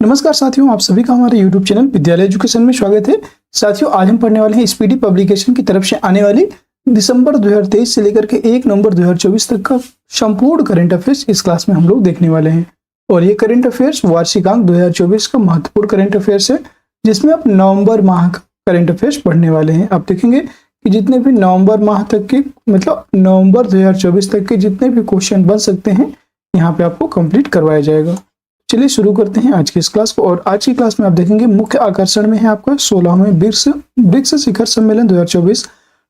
नमस्कार साथियों, आप सभी का हमारे YouTube चैनल विद्यालय एजुकेशन में स्वागत है। साथियों, आज हम पढ़ने वाले हैं स्पीडी पब्लिकेशन की तरफ से आने वाली दिसंबर 2023 से लेकर के 1 नवंबर 2024 तक का संपूर्ण करंट अफेयर्स इस क्लास में हम लोग देखने वाले हैं। और ये करंट अफेयर्स वार्षिकांक 2024 का महत्वपूर्ण करंट अफेयर्स है, जिसमें आप नवंबर माह का करंट अफेयर्स पढ़ने वाले हैं। आप देखेंगे कि जितने भी नवंबर माह तक के मतलब नवंबर 2024 तक के जितने भी क्वेश्चन बन सकते हैं, यहाँ पे आपको कंप्लीट करवाया जाएगा। चलिए शुरू करते हैं आज की इस क्लास को। और आज की क्लास में आप देखेंगे मुख्य आकर्षण में है आपका 16वें ब्रिक्स शिखर सम्मेलन 2024,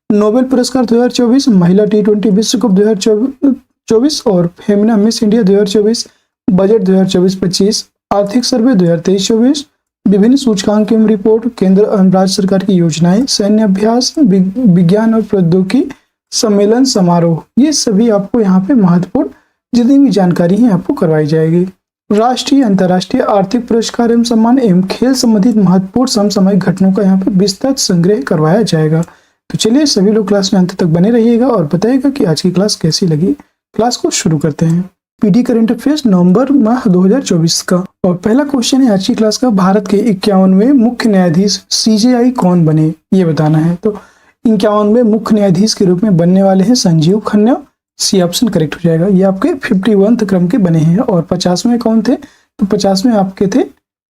नोबेल पुरस्कार 2024, महिला T20 विश्व कप 2024 और फेमिना मिस इंडिया 2024, बजट 2024-25, आर्थिक सर्वे 2023-24, विभिन्न सूचकांक एवं रिपोर्ट, केंद्र एवं राज्य सरकार की योजनाएं, सैन्य अभ्यास, विज्ञान और प्रौद्योगिकी सम्मेलन समारोह, ये सभी आपको यहाँ पे महत्वपूर्ण जितनी भी जानकारी है आपको करवाई जाएगी। राष्ट्रीय अंतर्राष्ट्रीय आर्थिक पुरस्कार एवं सम्मान एवं खेल संबंधित महत्वपूर्ण समसामयिक घटनाओं का यहाँ पे विस्तृत संग्रह करवाया जाएगा। तो चलिए सभी लोग क्लास में अंत तक बने रहिएगा और बताइएगा कि आज की क्लास कैसी लगी। क्लास को शुरू करते हैं। पीडी करंट अफेयर्स नवंबर माह 2024 का। और पहला क्वेश्चन है आज की क्लास का, भारत के 51वें मुख्य न्यायाधीश CJI कौन बने, ये बताना है। तो 51वें मुख्य न्यायाधीश के रूप में बनने वाले हैं Sanjeev Khanna. C option correct हो जाएगा। ये आपके 51वें क्रम के बने हैं। और 50वें कौन थे? तो 50वें आपके थे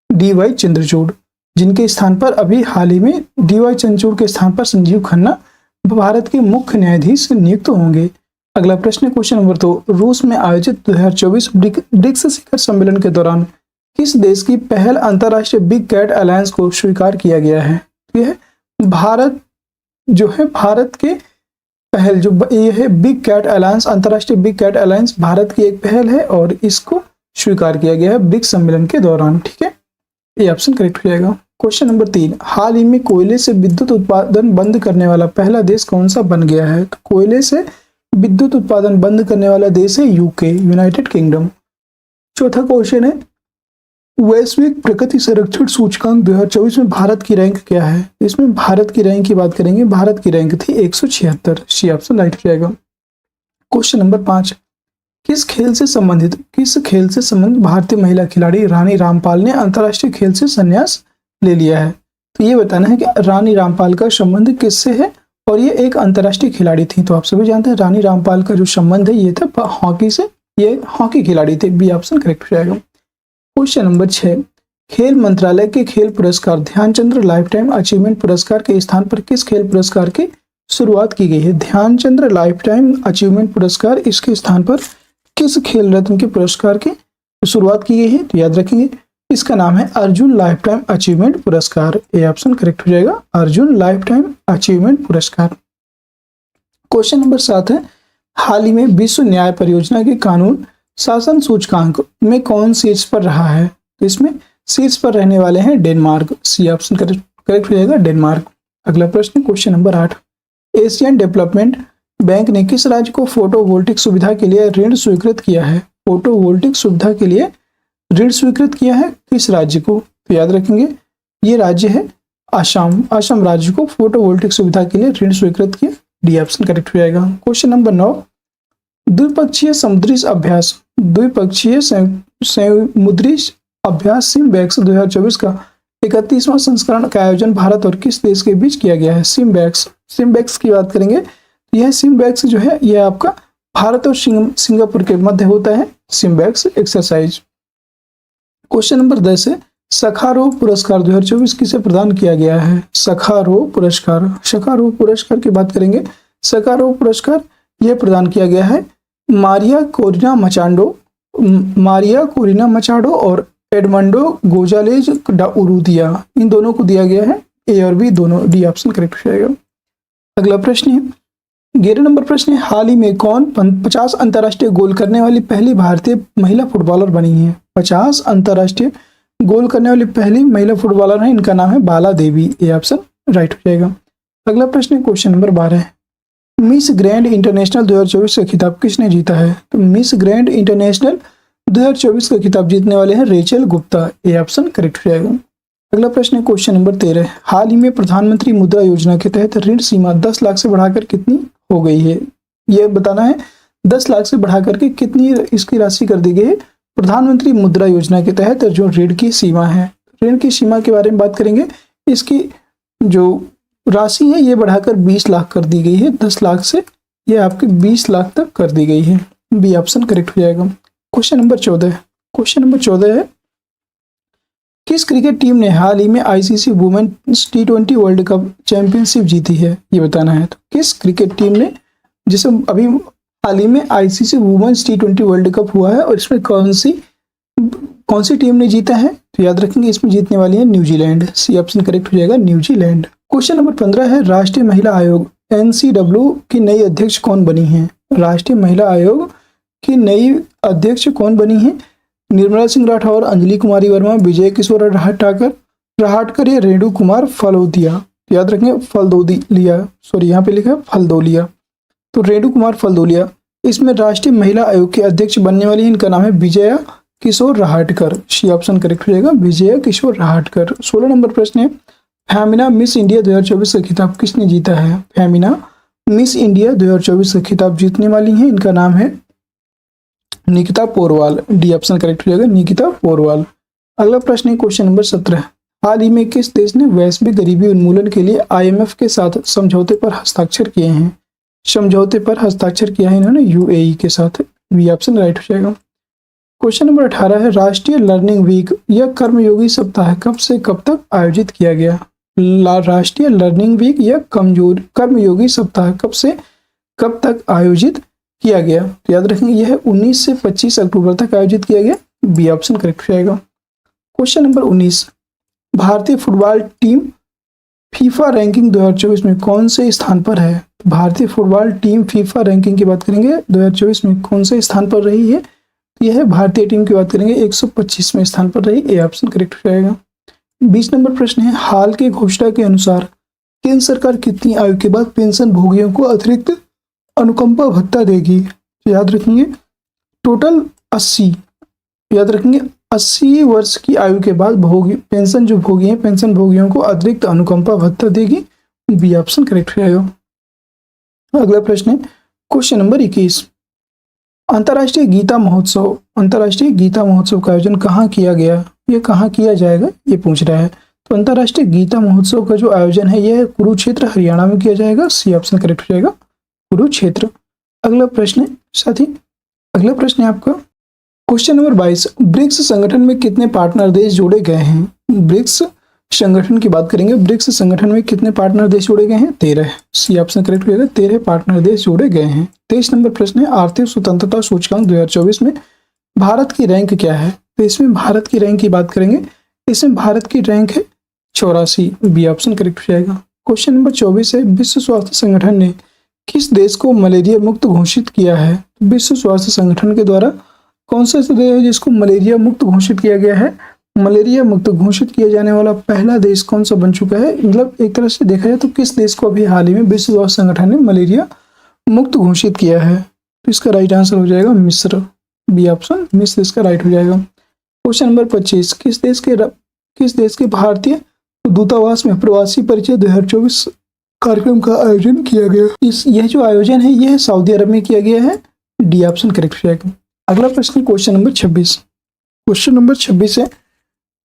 DY चंद्रचूड़, जिनके स्थान पर अभी हाल ही में DY चंद्रचूड़ के स्थान पर संजीव खन्ना भारत के मुख्य न्यायाधीश नियुक्त होंगे। अगला प्रश्न क्वेश्चन नंबर 2, रूस में आयोजित 2024 ब्रिक्स शिखर सम्मेलन के दौरान किस देश की पहल अंतर्राष्ट्रीय बिग कैट अलायंस को स्वीकार किया गया है? यह भारत जो है, भारत के पहल जो ये है बिग कैट अलायंस, अंतर्राष्ट्रीय बिग कैट अलायंस भारत की एक पहल है और इसको स्वीकार किया गया है ब्रिक्स सम्मेलन के दौरान। ठीक है, ये ऑप्शन करेक्ट हो जाएगा। क्वेश्चन नंबर 3, हाल ही में कोयले से विद्युत उत्पादन बंद करने वाला पहला देश कौन सा बन गया है? तो कोयले से विद्युत उत्पादन बंद करने वाला देश है UK, यूनाइटेड किंगडम। चौथा क्वेश्चन है, वैश्विक प्रगति संरक्षण सूचकांक 2024 में भारत की रैंक क्या है? इसमें भारत की रैंक की बात करेंगे, भारत की रैंक थी 176। सी ऑप्शन राइट हो जाएगा। क्वेश्चन नंबर 5, किस खेल से संबंधित भारतीय महिला खिलाड़ी रानी रामपाल ने अंतर्राष्ट्रीय खेल से संन्यास ले लिया है? तो ये बताना है कि रानी रामपाल का संबंध किससे है और ये एक अंतर्राष्ट्रीय खिलाड़ी थी। तो आप सभी जानते हैं रानी रामपाल का जो संबंध है ये था हॉकी से, ये हॉकी खिलाड़ी थे। बी ऑप्शन करेक्ट हो जाएगा। क्वेश्चन नंबर 6, खेल मंत्रालय के खेल पुरस्कार ध्यानचंद्र लाइफ टाइम अचीवमेंट पुरस्कार के स्थान पर किस खेल पुरस्कार की शुरुआत की गई है? ध्यानचंद्र लाइफ टाइम अचीवमेंट पुरस्कार, इसके स्थान पर किस खेल रत्न के पुरस्कार की शुरुआत की गई है? तो याद रखेंगे इसका नाम है अर्जुन लाइफ टाइम अचीवमेंट पुरस्कार। ए ऑप्शन करेक्ट हो जाएगा, अर्जुन लाइफ टाइम अचीवमेंट पुरस्कार। क्वेश्चन नंबर 7 है, हाल ही में विश्व न्याय परियोजना के कानून शासन सूचकांक में कौन शीर्ष पर रहा है? तो इसमें शीर्ष पर रहने वाले हैं डेनमार्क। सी ऑप्शन करेक्ट हो जाएगा, डेनमार्क। अगला प्रश्न question number 8, Asian development bank ने किस राज्य को फोटोवोल्टिक सुविधा के लिए ऋण स्वीकृत किया है? फोटोवोल्टिक सुविधा के लिए ऋण स्वीकृत किया है किस राज्य को? तो याद रखेंगे ये राज्य है असम। असम राज्य को फोटोवोल्टिक सुविधा के लिए ऋण स्वीकृत किया। डी ऑप्शन करेक्ट हो जाएगा। क्वेश्चन नंबर 9, द्विपक्षीय समुद्री अभ्यास सिमबैक्स 2024 का 31वां संस्करण का आयोजन भारत और किस देश के बीच किया गया है? सिमबैक्स की बात करेंगे, यह सिमबैक्स जो है यह आपका भारत और सिंगापुर के मध्य होता है सिमबैक्स एक्सरसाइज। क्वेश्चन नंबर 10 है, सखारोव पुरस्कार 2024 किसे प्रदान किया गया है? सखारोव पुरस्कार की बात करेंगे, सखारोव पुरस्कार यह प्रदान किया गया है मारिया कोरिना मचाडो और एडमंडो गोजालेज डा उरुदिया, इन दोनों को दिया गया है। ए और बी दोनों। डी ऑप्शन करेक्ट हो जाएगा। अगला प्रश्न है, 11 नंबर प्रश्न है, हाल ही में कौन 50 अंतर्राष्ट्रीय गोल करने वाली पहली भारतीय महिला फुटबॉलर बनी है? 50 अंतर्राष्ट्रीय गोल करने वाली पहली महिला फुटबॉलर है, इनका नाम है बाला देवी। ए ऑप्शन राइट हो जाएगा। अगला प्रश्न क्वेश्चन नंबर 12 है, मिस ग्रैंड इंटरनेशनल 2024 का खिताब किसने जीता है? तो मिस ग्रैंड इंटरनेशनल 2024 का खिताब जीतने वाले हैं Rachel Gupta. A option correct हो जाएगा। अगला प्रश्न है क्वेश्चन नंबर 13, हाल ही में प्रधानमंत्री मुद्रा योजना के तहत ऋण सीमा 10 लाख से बढ़ाकर कितनी हो गई है? यह बताना है 10 लाख से बढ़ा करके कितनी इसकी राशि कर दी गई है? प्रधानमंत्री मुद्रा योजना के तहत जो ऋण की सीमा है, ऋण की सीमा के बारे में बात करेंगे। इसकी जो राशि है ये बढ़ाकर 20 लाख कर दी गई है, 10 लाख से ये आपके 20 लाख तक कर दी गई है। बी ऑप्शन करेक्ट हो जाएगा। क्वेश्चन नंबर 14 है, किस क्रिकेट टीम ने हाल ही में ICC women's T20 world cup championship जीती है, ये बताना है। तो किस क्रिकेट टीम ने, जिसे अभी हाल ही में ICC women's T20 world cup हुआ है और इसमें कौन सी टीम ने जीता है, तो याद रखेंगे इसमें जीतने वाली है न्यूजीलैंड। सी ऑप्शन करेक्ट हो जाएगा, न्यूजीलैंड। क्वेश्चन नंबर 15 है, राष्ट्रीय महिला आयोग NCW की नई अध्यक्ष कौन बनी है। राष्ट्रीय महिला आयोग की नई अध्यक्ष कौन बनी है। निर्मला सिंह राठौर, अंजलि कुमारी वर्मा, विजय किशोर रहाटकर या रेणु कुमार फलोदिया। याद रखेंगे फलदोलिया, सॉरी यहाँ पे लिखा है फलदोलिया, तो रेणु कुमार फलदोलिया इसमें राष्ट्रीय महिला आयोग के अध्यक्ष बनने वाली है। इनका नाम है विजया किशोर रहाटकर। सी ऑप्शन करेक्ट हो जाएगा, विजया किशोर रहाटकर। 16 नंबर प्रश्न है, फेमिना मिस इंडिया 2024 का खिताब किसने जीता है। फेमिना मिस इंडिया 2024 का खिताब जीतने वाली है, इनका नाम है Nikita Porwal. D option correct हो जाएगा, निकिता पोरवाल। अगला प्रश्न है क्वेश्चन नंबर 17, हाल ही में किस देश ने वैश्विक गरीबी उन्मूलन के लिए IMF के साथ समझौते पर हस्ताक्षर किए हैं। समझौते पर हस्ताक्षर किया है इन्होंने UAE के साथ। बी ऑप्शन राइट हो जाएगा। क्वेश्चन नंबर 18 है, राष्ट्रीय लर्निंग वीक या कर्मयोगी सप्ताह कब से कब तक आयोजित किया गया। राष्ट्रीय लर्निंग वीक या कर्मयोगी सप्ताह कब से कब तक आयोजित किया गया, तो याद रखेंगे यह 19 से 25 अक्टूबर तक आयोजित किया गया। बी ऑप्शन करेक्ट हो जाएगा। क्वेश्चन नंबर 19, भारतीय फुटबॉल टीम फीफा रैंकिंग 2024 में कौन से स्थान पर है। भारतीय फुटबॉल टीम फीफा रैंकिंग की बात करेंगे 2024 में कौन से स्थान पर रही है, यह भारतीय टीम की बात करेंगे 125वें स्थान पर रही। ए ऑप्शन करेक्ट हो जाएगा। 20 नंबर प्रश्न है, हाल की घोषणा के अनुसार केंद्र सरकार कितनी आयु के बाद पेंशन भोगियों को अतिरिक्त अनुकंपा भत्ता देगी, तो याद रखेंगे टोटल 80, याद रखेंगे 80 वर्ष की आयु के बाद पेंशन जो भोगी हैं, पेंशन भोगियों को अतिरिक्त अनुकंपा भत्ता देगी। बी ऑप्शन करेक्ट हो जाएगा। अगला प्रश्न है क्वेश्चन नंबर 21, अंतर्राष्ट्रीय गीता महोत्सव का आयोजन कहाँ किया गया, ये कहाँ किया जाएगा, ये पूछ रहा है। तो अंतर्राष्ट्रीय गीता महोत्सव का जो आयोजन है यह कुरुक्षेत्र हरियाणा में किया जाएगा। सी ऑप्शन करेक्ट हो जाएगा, कुरुक्षेत्र। अगला प्रश्न है साथी, अगला प्रश्न है आपका क्वेश्चन नंबर 22, ब्रिक्स संगठन में कितने पार्टनर देश जोड़े गए हैं। ब्रिक्स संगठन की बात करेंगे, ब्रिक्स संगठन में कितने पार्टनर देश जोड़े गए हैं, 13। सी ऑप्शन करेक्ट हो जाएगा, 13 पार्टनर देश जोड़े गए हैं। 23 नंबर प्रश्न है, आर्थिक स्वतंत्रता सूचकांक 2024 में भारत की रैंक क्या है। तो इसमें भारत की रैंक की बात करेंगे, इसमें भारत की रैंक है 84। बी ऑप्शन करेक्ट हो जाएगा। क्वेश्चन नंबर 24 है, विश्व स्वास्थ्य संगठन ने किस देश को मलेरिया मुक्त घोषित किया है। विश्व स्वास्थ्य संगठन के द्वारा कौन सा देश है जिसको मलेरिया मुक्त घोषित किया गया है। मलेरिया मुक्त घोषित किया जाने वाला पहला देश कौन सा बन चुका है, मतलब एक तरह से देखा जाए तो किस देश को अभी हाल ही में विश्व स्वास्थ्य संगठन ने मलेरिया मुक्त घोषित किया है, तो इसका राइट आंसर हो जाएगा मिस्र। बी ऑप्शन मिस्र इसका राइट हो जाएगा। क्वेश्चन नंबर 25, किस देश के भारतीय दूतावास में प्रवासी परिचय 2024 कार्यक्रम का आयोजन किया गया। यह जो आयोजन है यह सऊदी अरब में किया गया है। डी ऑप्शन करेक्ट हो जाएगा। अगला प्रश्न क्वेश्चन नंबर 26, क्वेश्चन नंबर 26 है,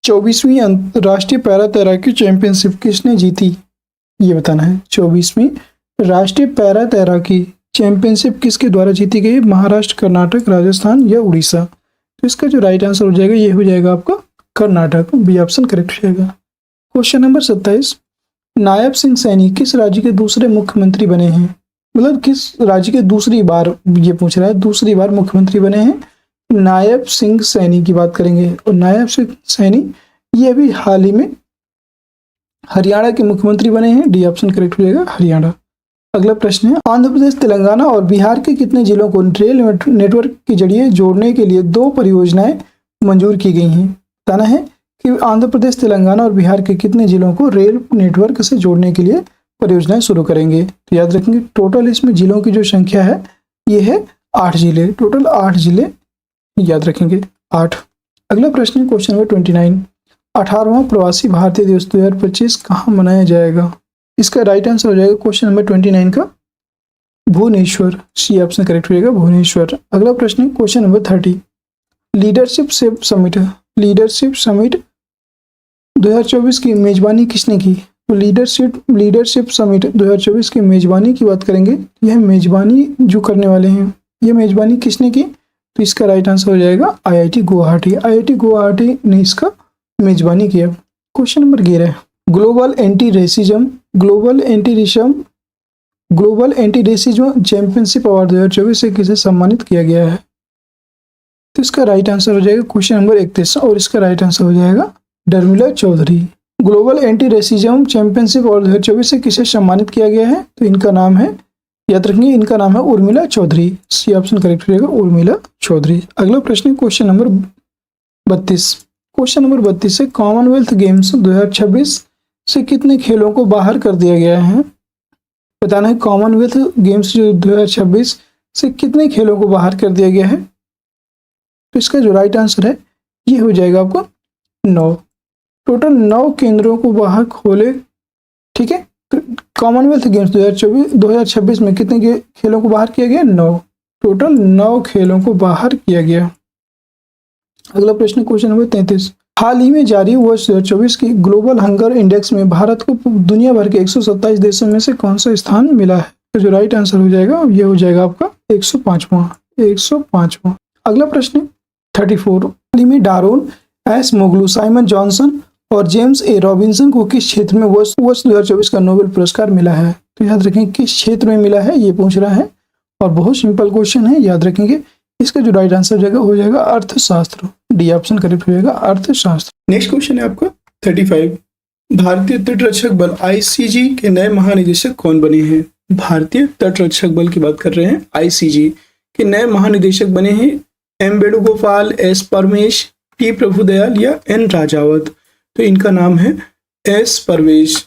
24वीं अंतर्राष्ट्रीय पैरा तैराकी चैंपियनशिप किसने जीती, ये बताना है। 24वीं राष्ट्रीय पैरा तैराकी चैंपियनशिप किसके द्वारा जीती गई, महाराष्ट्र, कर्नाटक, राजस्थान या उड़ीसा। तो इसका जो राइट आंसर हो जाएगा ये हो जाएगा आपका कर्नाटक। बी ऑप्शन करेक्ट हो जाएगा। क्वेश्चन नंबर 27, नायब सिंह सैनी किस राज्य के दूसरे मुख्यमंत्री बने हैं, मतलब किस राज्य के दूसरी बार, ये पूछ रहा है दूसरी बार मुख्यमंत्री बने हैं। नायब सिंह सैनी की बात करेंगे और नायब सिंह सैनी ये अभी हाल ही में हरियाणा के मुख्यमंत्री बने हैं। डी ऑप्शन करेक्ट हो जाएगा, हरियाणा। अगला प्रश्न है, आंध्र प्रदेश, तेलंगाना और बिहार के कितने जिलों को रेल नेटवर्क के जरिए जोड़ने के लिए 2 परियोजनाएं मंजूर की गई हैं। बताना है कि आंध्र प्रदेश, तेलंगाना और बिहार के कितने जिलों को रेल नेटवर्क से जोड़ने के लिए परियोजनाएं शुरू करेंगे। तो याद रखेंगे टोटल इसमें जिलों की जो संख्या है ये है 8 जिले, टोटल 8 जिले याद रखेंगे 8। अगला प्रश्न है क्वेश्चन नंबर 29, 18वां प्रवासी भारतीय दिवस 2025 कहाँ मनाया जाएगा। इसका राइट आंसर हो जाएगा क्वेश्चन नंबर 29 का भुवनेश्वर। सी ऑप्शन करेक्ट हो जाएगा, भुवनेश्वर। अगला प्रश्न है क्वेश्चन नंबर 30, लीडरशिप समिट 2024 की मेजबानी किसने की? तो लीडरशिप समिट 2024 की मेजबानी की बात करेंगे, यह मेजबानी जो करने वाले हैं, यह मेजबानी किसने की? तो इसका राइट आंसर हो जाएगा IIT गुवाहाटी। IIT गुवाहाटी ने इसका मेजबानी किया। Question number 11, global anti racism championship award 2024 से किसे सम्मानित किया गया है? तो इसका राइट आंसर हो जाएगा क्वेश्चन नंबर 31 और इसका राइट आंसर हो जाएगा Darmila Chaudhary. Global anti racism championship award 2024 से किसे सम्मानित किया गया है? तो इनका नाम है, याद रखेंगे, इनका नाम है Urmila Chaudhary. C option correct हो जाएगा, उर्मिला चौधरी। अगला प्रश्न क्वेश्चन नंबर 32। क्वेश्चन नंबर 32 है, कॉमनवेल्थ गेम्स 2026 से कितने खेलों को बाहर कर दिया गया है? बताना है कॉमनवेल्थ गेम्स जो 2026 से कितने खेलों को बाहर कर दिया गया है? तो इसका जो राइट आंसर है ये हो जाएगा आपको 9। टोटल 9 केंद्रों को बाहर खोले, ठीक है। तो कॉमनवेल्थ गेम्स 2026 में कितने खेलों को बाहर किया गया? 9। टोटल 9 खेलों को बाहर किया गया। अगला प्रश्न क्वेश्चन नंबर 33। हाल ही में जारी वर्ष 2024 की ग्लोबल हंगर इंडेक्स में भारत को दुनिया भर के 127 देशों में से कौन सा स्थान मिला है? तो जो राइट आंसर हो जाएगा ये हो जाएगा आपका 105वां। अगला प्रश्न 34। हाल ही में डारोन एस मोगलू, साइमन जॉनसन और जेम्स ए रॉबिन्सन को किस क्षेत्र में वर्ष 2024 का नोबेल पुरस्कार मिला है? तो याद रखेंगे किस क्षेत्र में मिला है ये पूछ रहा है और बहुत सिंपल क्वेश्चन है, याद रखेंगे। इसका जो राइट आंसर हो जाएगा अर्थशास्त्र। डी ऑप्शन करेक्ट हो जाएगा, अर्थशास्त्र। नेक्स्ट क्वेश्चन है आपका 35। भारतीय तटरक्षक बल ICG के नए महानिदेशक कौन बने हैं? भारतीय तटरक्षक बल की बात कर रहे हैं। ICG के नए महानिदेशक बने हैं M Venugopal, S Paramesh, T Prabhudayal या N राजावत। तो इनका नाम है S Paramesh.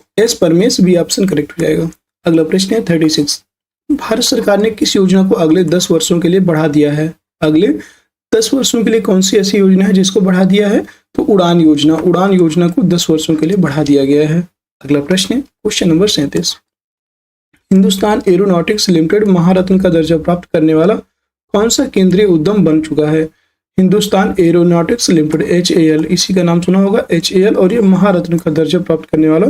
B option correct हो जाएगा। अगला प्रश्न है 36। भारत सरकार ने किस योजना को अगले 10 वर्षों के लिए बढ़ा दिया है? अगले 10 वर्षों के लिए कौन सी ऐसी योजना है जिसको बढ़ा दिया है? तो उड़ान योजना को 10 वर्षों के लिए बढ़ा दिया गया है। अगला प्रश्न है question number 37। Hindustan Aeronautics Limited Maharatna का दर्जा प्राप्त करने वाला कौन सा केंद्रीय उद्यम बन चुका है? हिंदुस्तान एरोनॉटिक्स लिमिटेड HAL, इसी का नाम सुना होगा HAL, और ये महारत्न का दर्जा प्राप्त करने वाला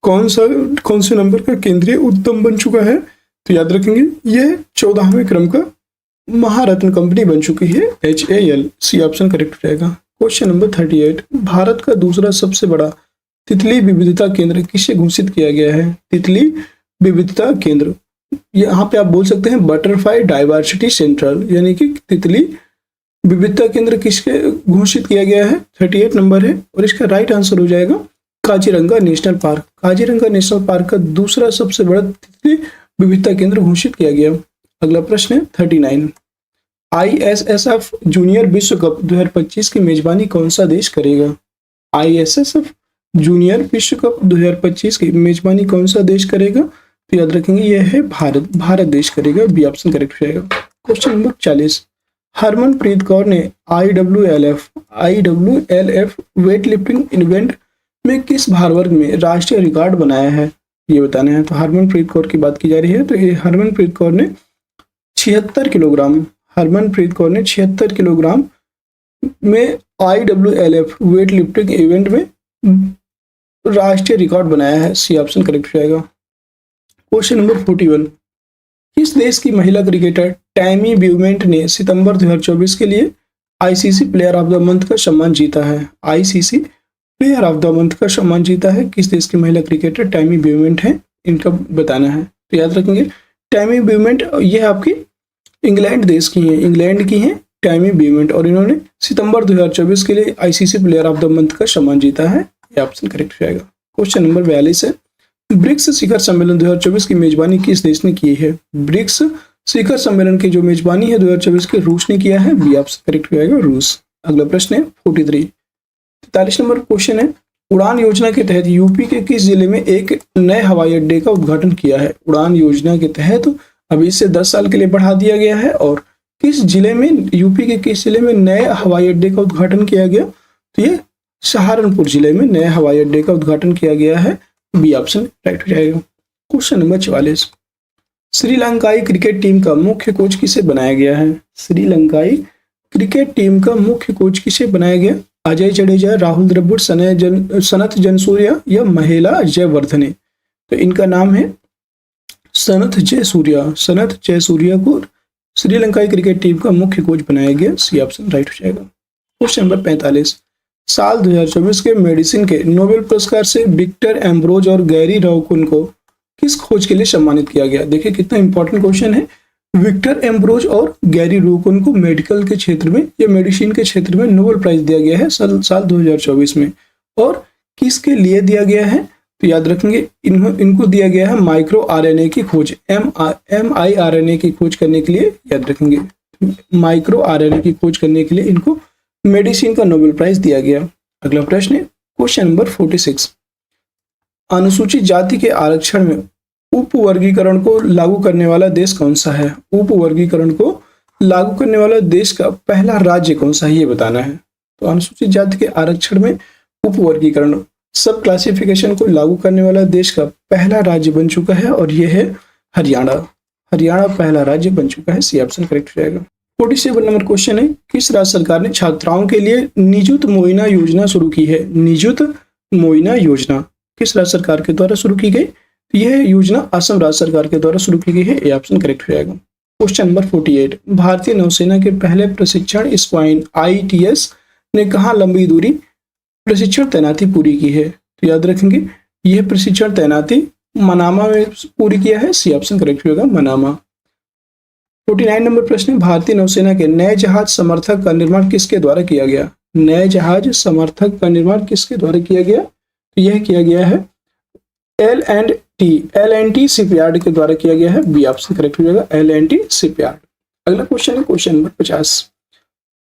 कौन से नंबर का केंद्रीय उद्यम बन चुका है? तो याद रखेंगे यह 14वें क्रम का महारत्न कंपनी बन चुकी है HAL। सी ऑप्शन करेक्ट हो जाएगा। Question number 38। भारत का दूसरा सबसे बड़ा तितली विविधता केंद्र किसे घोषित किया गया है? तितली विविधता केंद्र, यहाँ पे आप बोल सकते हैं बटरफ्लाई डाइवर्सिटी सेंटर, यानी कि तितली विविधता केंद्र किसके घोषित किया गया है? 38 नंबर है और इसका राइट आंसर हो जाएगा Kaziranga national park. Kaziranga national park का दूसरा सबसे बड़ा तितली विविधता केंद्र घोषित किया गया। अगला प्रश्न है 39। ISSF जूनियर विश्व कप 2025 की मेजबानी कौन सा देश करेगा? ISSF जूनियर विश्व कप 2025 की मेजबानी कौन सा देश करेगा? तो याद रखेंगे यह है भारत देश करेगा। बी ऑप्शन करेक्ट हो जाएगा। Question number 40। हरमनप्रीत कौर ने IWLF वेट लिफ्टिंग इवेंट में किस भार वर्ग में राष्ट्रीय रिकॉर्ड बनाया है? ये बताना है। तो हरमनप्रीत कौर की बात की जा रही है। तो ये हरमनप्रीत कौर ने 76 किलोग्राम में IWLF वेट लिफ्टिंग इवेंट में राष्ट्रीय रिकॉर्ड बनाया है। सी ऑप्शन करेक्ट हो जाएगा। Question number 41। किस देश की महिला क्रिकेटर टैमी ब्यूमेंट ने सितंबर 2024 के लिए ICC player of the month का सम्मान जीता है? ICC player of the month का सम्मान जीता है। किस देश की महिला क्रिकेटर टैमी ब्यूमेंट है, इनका बताना है। तो याद रखेंगे टैमी ब्यूमेंट ये आपकी इंग्लैंड देश की है, इंग्लैंड की है टैमी ब्यूमेंट, और इन्होंने सितंबर 2024 के लिए ICC player of the month का सम्मान जीता है। ये ऑप्शन करेक्ट हो जाएगा। क्वेश्चन नंबर 42 है। ब्रिक्स शिखर सम्मेलन 2024 की मेजबानी किस देश ने की है? ब्रिक्स शिखर सम्मेलन की जो मेजबानी है 2024 के रूस ने किया है। बी ऑप्शन करेक्ट हो जाएगा, रूस। अगला प्रश्न है 43। 43 नंबर क्वेश्चन है। उड़ान योजना के तहत यूपी के किस जिले में एक नए हवाई अड्डे का उद्घाटन किया है? उड़ान योजना के तहत अभी इसे 10 साल के लिए बढ़ा दिया गया है, और किस जिले में, यूपी के किस जिले में नए हवाई अड्डे का उद्घाटन किया गया? तो ये सहारनपुर जिले में नए हवाई अड्डे का उद्घाटन किया गया है। बी ऑप्शन राइट हो जाएगा। Question number 44। श्रीलंकाई क्रिकेट टीम का मुख्य कोच किसे बनाया गया है? श्रीलंकाई क्रिकेट टीम का मुख्य कोच किसे बनाया गया? अजय जडेजा, राहुल द्रविड़, सनत जनसूर्या या महिला जयवर्धने? तो इनका नाम है सनत जयसूर्या। सनत जयसूर्या को श्रीलंकाई क्रिकेट टीम का मुख्य कोच बनाया गया। सी ऑप्शन राइट हो जाएगा। क्वेश्चन नंबर 45, साल 2024 के मेडिसिन के नोबेल पुरस्कार से विक्टर एम्ब्रोज और गैरी राउकुन को किस खोज के लिए सम्मानित किया गया? देखिए कितना इंपॉर्टेंट क्वेश्चन है। विक्टर एम्ब्रोज और गैरी राउकुन को मेडिकल के क्षेत्र में या मेडिसिन के क्षेत्र में नोबेल प्राइज दिया गया है साल 2024 में। और किसके लिए दिया गया है? तो याद रखेंगे इनको दिया गया है माइक्रो आरएनए की खोज, mRNA की खोज करने के लिए। याद रखेंगे माइक्रो आरएनए की खोज करने के लिए इनको मेडिसिन का नोबेल प्राइज दिया गया। अगला प्रश्न है क्वेश्चन नंबर 46, अनुसूचित जाति के आरक्षण में उपवर्गीकरण को लागू करने वाला देश कौन सा है? उपवर्गीकरण को लागू करने वाला देश का पहला राज्य कौन सा है, ये बताना है। तो अनुसूचित जाति के आरक्षण में उपवर्गीकरण, सब क्लासिफिकेशन को लागू करने वाला देश का पहला राज्य बन चुका है और यह है हरियाणा। हरियाणा पहला राज्य बन चुका है। सी ऑप्शन करेक्ट हो जाएगा। 47 नंबर क्वेश्चन है, किस राज्य सरकार ने छात्राओं के लिए निजुत मोइना योजना शुरू की है? निजुत मोइना योजना किस राज्य सरकार के द्वारा शुरू की गई? यह योजना असम राज्य सरकार के द्वारा शुरू की गई है। ए ऑप्शन करेक्ट हो जाएगा। क्वेश्चन नंबर 48, भारतीय नौसेना के पहले प्रशिक्षण स्क्वाड्रन ITS ने कहाँ लंबी दूरी प्रशिक्षण तैनाती पूरी की है? तो याद रखेंगे यह प्रशिक्षण तैनाती मनामा में पूरी किया है। सी ऑप्शन करेक्ट होगा, मनामा। 49 नंबर प्रश्न है, भारतीय नौसेना के नए जहाज समर्थक का निर्माण किसके द्वारा किया गया? नए जहाज समर्थक का निर्माण किसके द्वारा किया गया? तो यह किया गया है L&T शिपयार्ड के द्वारा किया गया है। बी ऑप्शन करेक्ट हो जाएगा, L&T शिपयार्ड। अगला क्वेश्चन है क्वेश्चन नंबर 50,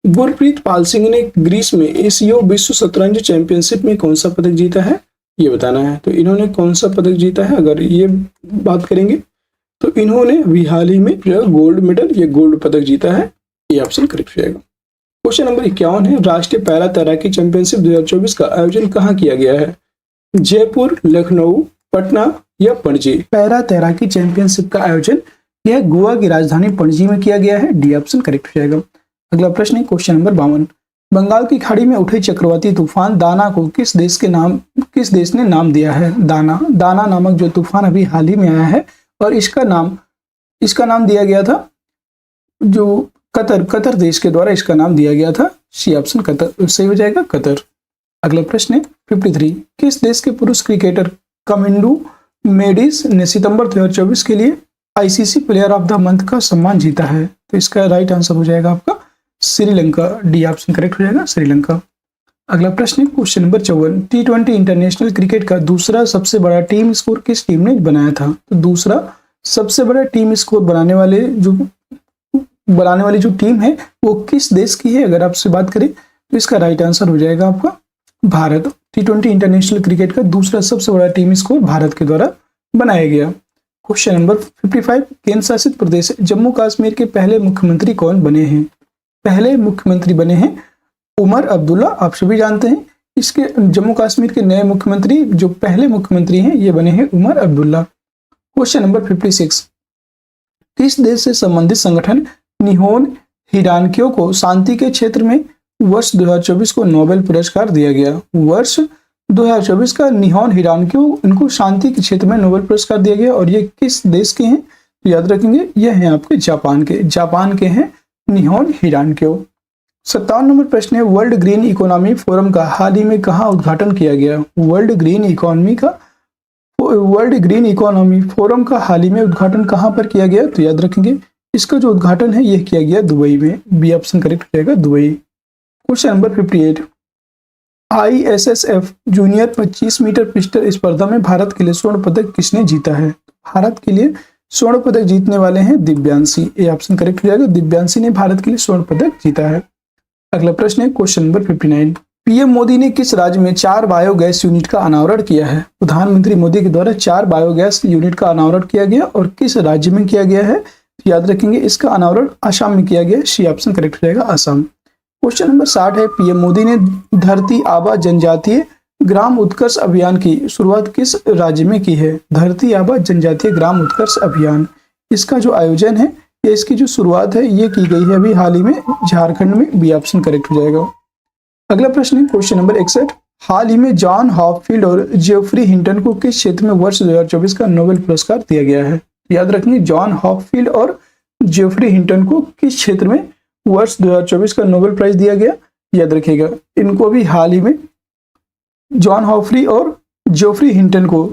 गुरप्रीत पाल सिंह ने ग्रीस में एशिया विश्व शतरंज चैंपियनशिप में कौन सा पदक जीता है, ये बताना है। तो इन्होंने कौन सा पदक जीता है अगर ये बात करेंगे तो इन्होंने भी हाल ही में गोल्ड मेडल या गोल्ड पदक जीता है। ये ऑप्शन करेक्ट हो जाएगा। क्वेश्चन नंबर 51 है, राष्ट्रीय पैरा तैराकी चैंपियनशिप 2024 का आयोजन कहाँ किया गया है? जयपुर, लखनऊ, पटना या पणजी? पैरा तैराकी चैंपियनशिप का आयोजन यह गोवा की राजधानी पणजी में किया गया है। डी ऑप्शन करेक्ट हो जाएगा। अगला प्रश्न है क्वेश्चन नंबर 52, बंगाल की खाड़ी में उठे चक्रवाती तूफान दाना को किस देश ने नाम दिया है? दाना नामक जो तूफान अभी हाल ही में आया है और इसका नाम दिया गया था जो कतर देश के द्वारा इसका नाम दिया गया था। सी ऑप्शन कतर सही हो जाएगा, कतर। अगला प्रश्न है 53, किस देश के पुरुष क्रिकेटर कमिंडू मेडिस ने सितंबर 2024 के लिए ICC player of the month का सम्मान जीता है? तो इसका राइट आंसर हो जाएगा आपका श्रीलंका। डी ऑप्शन करेक्ट हो जाएगा, श्रीलंका। अगला प्रश्न है question number 54, T20 international cricket का दूसरा सबसे बड़ा टीम स्कोर किस टीम ने बनाया था? तो दूसरा सबसे बड़ा टीम स्कोर बनाने वाली जो टीम है वो किस देश की है अगर आपसे बात करें तो इसका राइट आंसर हो जाएगा आपका भारत। T20 इंटरनेशनल क्रिकेट का दूसरा सबसे बड़ा टीम स्कोर भारत के द्वारा बनाया गया। क्वेश्चन नंबर 55, केंद्र शासित प्रदेश जम्मू कश्मीर के पहले मुख्यमंत्री कौन बने हैं? पहले मुख्यमंत्री बने हैं उमर अब्दुल्ला। आप सभी जानते हैं इसके जम्मू कश्मीर के नए मुख्यमंत्री जो पहले मुख्यमंत्री हैं ये बने हैं उमर अब्दुल्ला। क्वेश्चन नंबर 56, किस देश से संबंधित संगठन निहोन हिरानक्यो को शांति के क्षेत्र में वर्ष 2024 को नोबेल पुरस्कार दिया गया? वर्ष 2024 का निहोन हिरानक्यो इनको शांति के क्षेत्र में नोबेल पुरस्कार दिया गया और ये किस देश के हैं? तो याद रखेंगे ये हैं आपके जापान के हैं निहोन हिरानक्यो। 57 नंबर प्रश्न है, वर्ल्ड ग्रीन इकोनॉमी फोरम का हाल ही में कहाँ उद्घाटन किया गया? वर्ल्ड ग्रीन इकोनॉमी फोरम का हाल ही में उद्घाटन कहाँ पर किया गया? तो याद रखेंगे इसका जो उद्घाटन है यह किया गया दुबई में। बी ऑप्शन करेक्ट हो जाएगा, Dubai. Question number 58, ISSF junior 25 metre pistol स्पर्धा में भारत के लिए स्वर्ण पदक किसने जीता है? भारत के लिए स्वर्ण पदक जीतने वाले हैं दिव्यांशी। ए ऑप्शन करेक्ट हो जाएगा, दिव्यांशी ने भारत के लिए स्वर्ण पदक जीता है। अगला प्रश्न है क्वेश्चन नंबर 59, पीएम मोदी ने किस राज्य में 4 बायोगैस यूनिट का अनावरण किया है? प्रधानमंत्री मोदी के द्वारा 4 बायोगैस यूनिट का अनावरण किया गया और किस राज्य में किया गया है? याद रखेंगे इसका अनावरण असम में किया गया। सी ऑप्शन करेक्ट हो जाएगा, असम। क्वेश्चन नंबर 60 है, पीएम मोदी ने धरती आबा जनजातीय ग्राम उत्कर्ष अभियान की शुरुआत किस राज्य में की है? धरती आबा जनजातीय ग्राम उत्कर्ष अभियान, इसका जो आयोजन है ये इसकी जो शुरुआत है ये की गई है अभी हाल ही में झारखंड में, बी ऑप्शन करेक्ट हो जाएगा। अगला प्रश्न है क्वेश्चन नंबर 61, हाल ही में जॉन हॉपफील्ड और जेफरी हिंटन को किस क्षेत्र में वर्ष 2024 का नोबेल पुरस्कार दिया गया है? याद रखेंगे, जॉन हॉपफील्ड और जेफरी हिंटन को किस क्षेत्र में वर्ष 2024 का नोबेल प्राइज दिया गया? याद रखिएगा, इनको भी हाल ही में जॉन हॉपफील्ड और जेफरी हिंटन को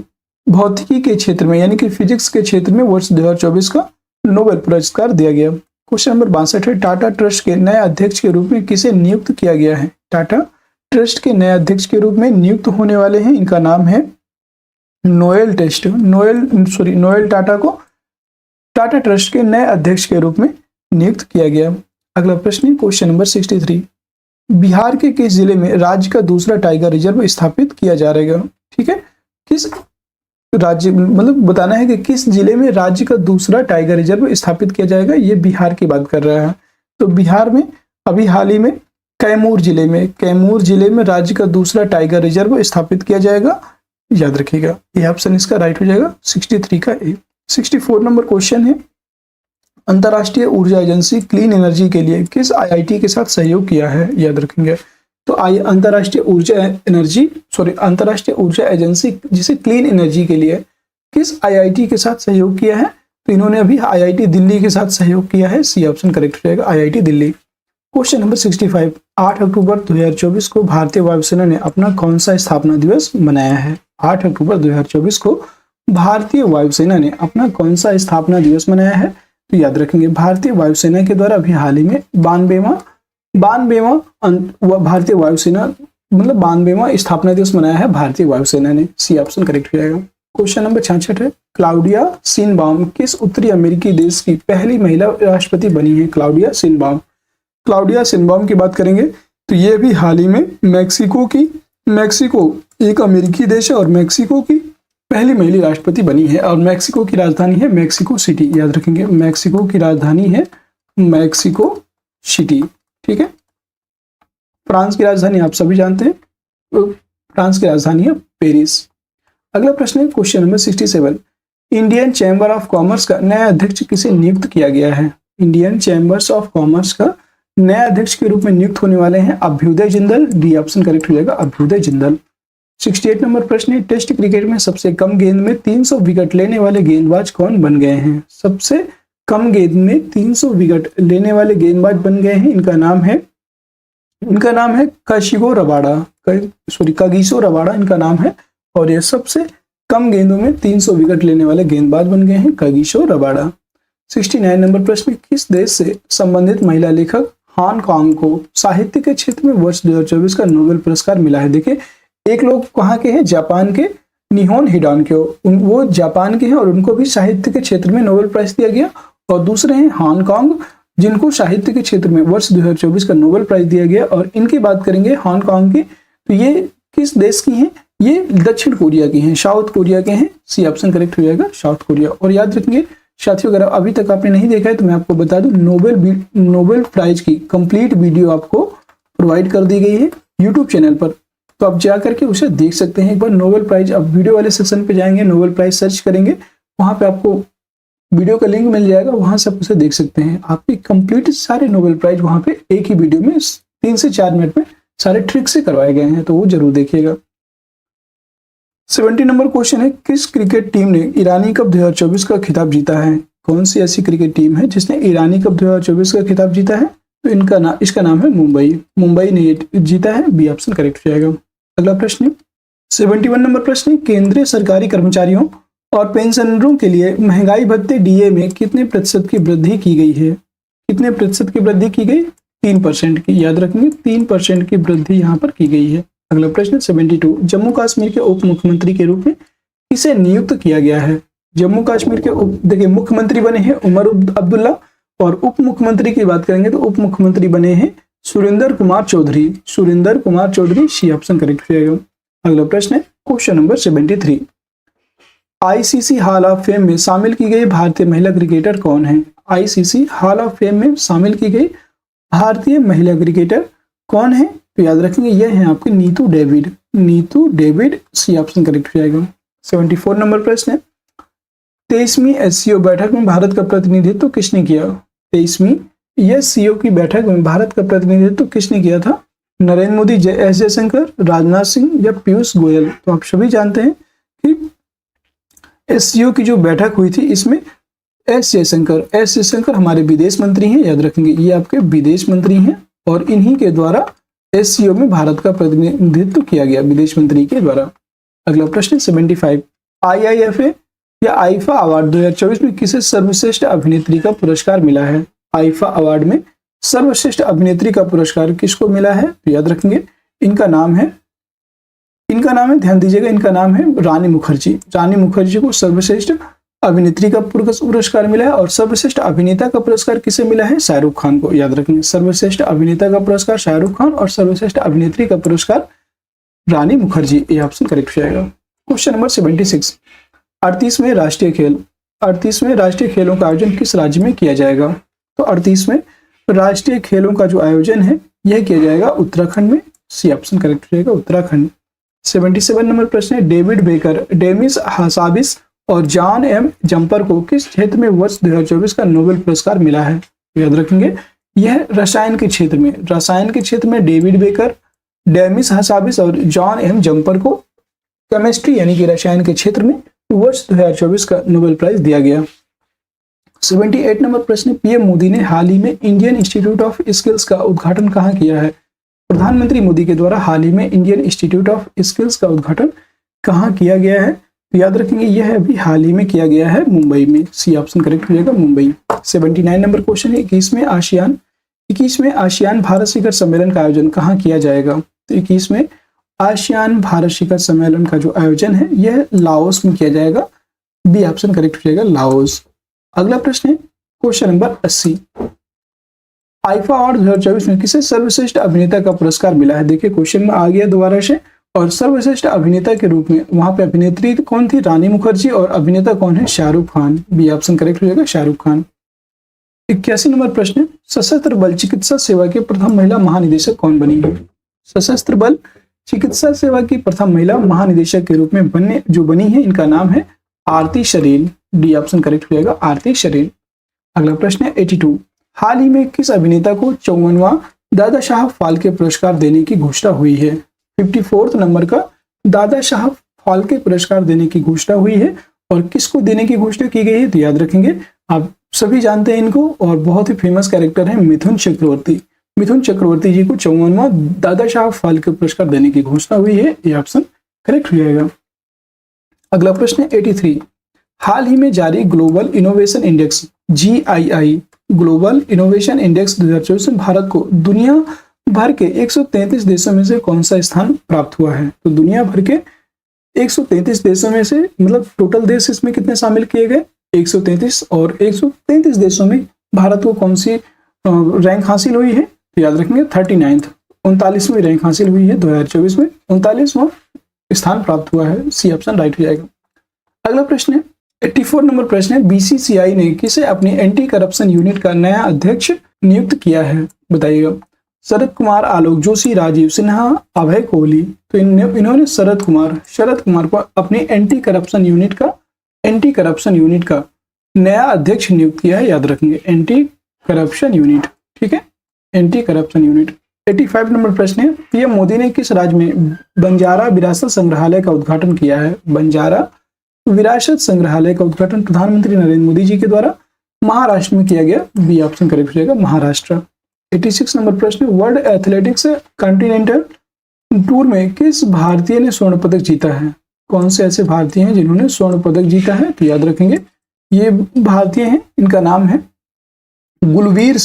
भौतिकी के क्षेत्र में यानी कि फिजिक्स के क्षेत्र में वर्ष 2024 का नोबेल पुरस्कार दिया गया। क्वेश्चन नंबर 62 है, टाटा ट्रस्ट के नए अध्यक्ष के रूप में किसे नियुक्त किया गया है? टाटा ट्रस्ट के नए अध्यक्ष के रूप में नियुक्त होने वाले हैं, इनका नाम है नोएल टाटा को टाटा ट्रस्ट के नए अध्यक्ष के रूप में नियुक्त किया गया। अगला प्रश्न है क्वेश्चन नंबर 63, बिहार के किस जिले में राज्य का दूसरा टाइगर रिजर्व स्थापित किया जा रहेगा? ठीक है, किस राज्य, मतलब बताना है कि किस जिले में राज्य का दूसरा टाइगर रिजर्व स्थापित किया जाएगा, ये बिहार की बात कर रहा है। तो बिहार में अभी हाल ही में कैमूर जिले में राज्य का दूसरा टाइगर रिजर्व स्थापित किया जाएगा, याद रखिएगा। ये ऑप्शन इसका राइट हो जाएगा 63 का ए। 64 नंबर क्वेश्चन है, अंतर्राष्ट्रीय ऊर्जा एजेंसी क्लीन एनर्जी के लिए किस आईआईटी के साथ सहयोग किया है? याद रखेंगे। तो अंतर्राष्ट्रीय ऊर्जा एजेंसी जिसे क्लीन एनर्जी के लिए किस आईआईटी के साथ सहयोग किया है? तो इन्होंने अभी आईआईटी दिल्ली के साथ सहयोग किया है, सी ऑप्शन करेक्ट हो जाएगा, आईआईटी दिल्ली। क्वेश्चन नंबर 65, 8 अक्टूबर 2024 को भारतीय वायुसेना ने अपना कौन सा स्थापना दिवस मनाया है? 8 अक्टूबर 2024 को भारतीय वायुसेना ने अपना कौन सा स्थापना दिवस मनाया है? तो याद रखेंगे, भारतीय वायुसेना के द्वारा अभी हाल ही में 92वां भारतीय वायुसेना मतलब 92वां स्थापना दिवस मनाया है भारतीय वायुसेना ने, सी ऑप्शन करेक्ट हो जाएगा। क्वेश्चन नंबर 66 है, क्लाउडिया शिनबाउम किस उत्तरी अमेरिकी देश की पहली महिला राष्ट्रपति बनी है? क्लाउडिया शिनबाउम की बात करेंगे तो ये भी हाल ही में मैक्सिको एक अमेरिकी देश है और मैक्सिको की पहली महिला राष्ट्रपति बनी है और मैक्सिको की राजधानी है मैक्सिको सिटी, याद रखेंगे, मैक्सिको की राजधानी है मैक्सिको सिटी। ठीक है, फ्रांस की राजधानी आप सभी जानते हैं, फ्रांस की राजधानी है पेरिस। अगला प्रश्न है question number 67, Indian chamber of commerce का नया अध्यक्ष किसे नियुक्त किया गया है? इंडियन चैम्बर्स ऑफ कॉमर्स का नया अध्यक्ष के रूप में नियुक्त होने वाले हैं Abhyudaya Jindal, D option correct हो जाएगा, अभ्युदय जिंदल। 68 नंबर प्रश्न है, टेस्ट क्रिकेट में सबसे कम गेंद में 300 विकेट लेने वाले गेंदबाज कौन बन गए हैं? सबसे कम गेंद में 300 विकेट लेने वाले गेंदबाज बन गए हैं, इनका नाम है कागिसो रबाड़ा इनका नाम है और ये सबसे कम गेंदों में 300 विकेट लेने वाले गेंदबाज बन गए हैं कागिसो रबाड़ा। 69 नंबर प्रश्न, किस देश से संबंधित महिला लेखक हांगकांग को साहित्य के क्षेत्र में वर्ष 2024 का नोबेल पुरस्कार मिला है? देखिए, एक लोग कहाँ के हैं, जापान के निहोन हिडानक्यो, वो जापान के हैं और उनको भी साहित्य के क्षेत्र में नोबेल प्राइज दिया गया, और दूसरे हैं हांगकांग जिनको साहित्य के क्षेत्र में वर्ष 2024 का नोबेल प्राइज दिया गया। और इनकी बात करेंगे हांगकांग की, तो ये किस देश की हैं? ये दक्षिण कोरिया की हैं, साउथ कोरिया के हैं, सी ऑप्शन करेक्ट हो जाएगा, साउथ कोरिया। और याद रखेंगे साथियों, अगर अभी तक आपने नहीं देखा है तो मैं आपको बता दूं, नोबेल प्राइज की कंप्लीट वीडियो आपको प्रोवाइड कर दी गई है यूट्यूब चैनल पर, तो आप जा करके उसे देख सकते हैं। एक बार नोबेल प्राइज, अब वीडियो वाले सेक्शन पे जाएंगे, नोबेल प्राइज सर्च करेंगे, वहां पे आपको वीडियो का लिंक मिल जाएगा, वहां से आप उसे देख सकते हैं। आपके कंप्लीट सारे नोबेल प्राइज वहां पे एक ही वीडियो में 3 से 4 मिनट में सारे ट्रिक से करवाए गए हैं, तो वो जरूर देखिएगा। 70 नंबर क्वेश्चन है, किस क्रिकेट टीम ने ईरानी कप 2024 का खिताब जीता है? कौन सी ऐसी क्रिकेट टीम है जिसने ईरानी कप 2024 का खिताब जीता है? तो इसका नाम है मुंबई ने ये जीता है, बी ऑप्शन करेक्ट हो जाएगा। अगला प्रश्न 71 नंबर प्रश्न, केंद्रीय सरकारी कर्मचारियों और पेंशनरों के लिए महंगाई भत्ते डीए में कितने प्रतिशत की वृद्धि की गई है? कितने प्रतिशत की वृद्धि की गई? 3% की, याद रखेंगे 3% की वृद्धि यहाँ पर की गई है। अगला प्रश्न 72, जम्मू कश्मीर के उप मुख्यमंत्री के रूप में किसे नियुक्त किया गया है? जम्मू कश्मीर के देखिए मुख्यमंत्री बने हैं उमर अब्दुल्ला, और उप मुख्यमंत्री की बात करेंगे तो उप मुख्यमंत्री बने हैं Surendra Kumar Chaudhary, C option correct हो जाएगा। अगला प्रश्न है question number 73, ICC hall of fame में शामिल की गई भारतीय महिला क्रिकेटर कौन है? आईसीसी हॉल ऑफ फेम में शामिल की गई भारतीय महिला क्रिकेटर कौन है? तो याद रखेंगे ये है आपके Neetu David, C option correct हो जाएगा। 74 नंबर प्रश्न है, 23वीं एससीओ बैठक में भारत का प्रतिनिधित्व किसने किया? 23वीं एससीओ की बैठक में भारत का प्रतिनिधित्व किसने किया था? नरेंद्र मोदी, एस जयशंकर, राजनाथ सिंह या पीयूष गोयल? तो आप सभी जानते हैं कि एससीओ की जो बैठक हुई थी इसमें एस जयशंकर हमारे विदेश मंत्री हैं, याद रखेंगे ये आपके विदेश मंत्री हैं और इन्हीं के द्वारा एससीओ में भारत का प्रतिनिधित्व किया गया विदेश मंत्री के द्वारा। अगला प्रश्न 75, आईआईएफए या आईफा अवार्ड 2024 में किसे सर्वश्रेष्ठ अभिनेत्री का पुरस्कार मिला है? आईफा अवार्ड में सर्वश्रेष्ठ अभिनेत्री का पुरस्कार किसको मिला है? तो याद रखेंगे इनका नाम है, ध्यान दीजिएगा, इनका नाम है रानी मुखर्जी। रानी मुखर्जी को सर्वश्रेष्ठ अभिनेत्री का पुरस्कार मिला है और सर्वश्रेष्ठ अभिनेता का पुरस्कार किसे मिला है? शाहरुख खान को। याद रखेंगे सर्वश्रेष्ठ अभिनेता का पुरस्कार शाहरुख खान और सर्वश्रेष्ठ अभिनेत्री का पुरस्कार रानी मुखर्जी। ये ऑप्शन करेक्ट हो जाएगा। क्वेश्चन नंबर 76, 38वें राष्ट्रीय खेलों का आयोजन किस राज्य में किया जाएगा? तो 38वें राष्ट्रीय खेलों का जो आयोजन है यह किया जाएगा उत्तराखंड में। सी ऑप्शन करेक्ट हो जाएगा, उत्तराखंड। 77 नंबर प्रश्न है, डेविड बेकर, डेमिस हासाबिस और जॉन एम जम्पर को किस क्षेत्र में वर्ष 2024 का नोबेल पुरस्कार मिला है? याद रखेंगे यह रसायन के क्षेत्र में डेविड बेकर, डेमिस हासाबिस और जॉन एम जम्पर को केमिस्ट्री यानी कि रसायन के क्षेत्र में वर्ष 2024 का नोबेल प्राइज दिया गया। 78 नंबर प्रश्न, पीएम मोदी ने हाल ही में इंडियन इंस्टीट्यूट ऑफ स्किल्स का उद्घाटन कहाँ किया है? प्रधानमंत्री मोदी के द्वारा हाल ही में इंडियन इंस्टीट्यूट ऑफ स्किल्स का उद्घाटन कहाँ किया गया है? तो याद रखेंगे यह अभी हाल ही में किया गया है मुंबई में। सी ऑप्शन करेक्ट हो जाएगा, मुंबई। 79 नंबर क्वेश्चन है, 21वें आसियान भारत शिखर सम्मेलन का आयोजन कहाँ किया जाएगा? तो 21वें आसियान भारत शिखर सम्मेलन का जो आयोजन है यह लाओस में किया जाएगा। बी ऑप्शन करेक्ट हो जाएगा, लाओस। अगला प्रश्न है क्वेश्चन नंबर 80, आईफा अवार्ड 2024 में किसे सर्वश्रेष्ठ अभिनेता का पुरस्कार मिला है? देखिए क्वेश्चन में आ गया दोबारा से, और सर्वश्रेष्ठ अभिनेता के रूप में वहां पे अभिनेत्री कौन थी? रानी मुखर्जी, और अभिनेता कौन है? Shahrukh Khan. B option correct हो जाएगा, शाहरुख खान। 81 नंबर प्रश्न, सशस्त्र बल चिकित्सा सेवा के प्रथम महिला महानिदेशक कौन बनी है? सशस्त्र बल चिकित्सा सेवा की प्रथम महिला महानिदेशक के रूप में बनी है, इनका नाम है आरती शरीन। डी ऑप्शन करेक्ट हो जाएगा, आरती शरीन। अगला प्रश्न है 82, हाल ही में किस अभिनेता को 54वां दादा साहब फाल्के पुरस्कार देने की घोषणा हुई है? 54th नंबर का दादा साहब फाल्के पुरस्कार देने की घोषणा हुई है, और किसको देने की घोषणा की गई है? तो याद रखेंगे आप सभी जानते हैं इनको, और बहुत ही फेमस कैरेक्टर है मिथुन चक्रवर्ती जी को 54वां दादा साहब फाल्के पुरस्कार देने की घोषणा हुई है। ये ऑप्शन करेक्ट हो जाएगा। अगला प्रश्न 83, हाल ही में जारी global innovation index GII global innovation index 2024 में भारत को दुनिया भर के 133 देशों में से कौन सा स्थान प्राप्त हुआ है? तो दुनिया भर के 133 देशों में से, मतलब टोटल देश इसमें कितने शामिल किए गए? 133, और 133 देशों में भारत को कौन सी रैंक हासिल हुई है? तो याद रखेंगे 39वीं रैंक हासिल हुई है 2024 में, 39वां स्थान प्राप्त हुआ है। सी ऑप्शन राइट हो जाएगा। अगला प्रश्न है 84 नंबर प्रश्न है, BCCI ने किसे अपनी एंटी करप्शन यूनिट का नया अध्यक्ष नियुक्त किया है? बताइएगा। शरद कुमार, आलोक जोशी, राजीव सिन्हा, अभय कोहली। तो इन्होंने शरद कुमार को अपनी एंटी करप्शन यूनिट का नया अध्यक्ष नियुक्त किया है। याद रखेंगे एंटी करप्शन यूनिट, ठीक है, एंटी करप्शन यूनिट। 85 नंबर प्रश्न है, पीएम मोदी ने किस राज्य में बंजारा विरासत संग्रहालय का उद्घाटन किया है? बंजारा विरासत संग्रहालय का उद्घाटन प्रधानमंत्री नरेंद्र मोदी जी के द्वारा महाराष्ट्र में किया गया। बी ऑप्शन करेक्ट हो जाएगा, महाराष्ट्र। 86 नंबर प्रश्न, वर्ल्ड एथलेटिक्स कॉन्टिनेंटल टूर में किस भारतीय ने स्वर्ण पदक जीता है? कौन से ऐसे भारतीय हैं जिन्होंने स्वर्ण पदक जीता है? तो याद रखेंगे ये भारतीय हैं, इनका नाम है गुलवीर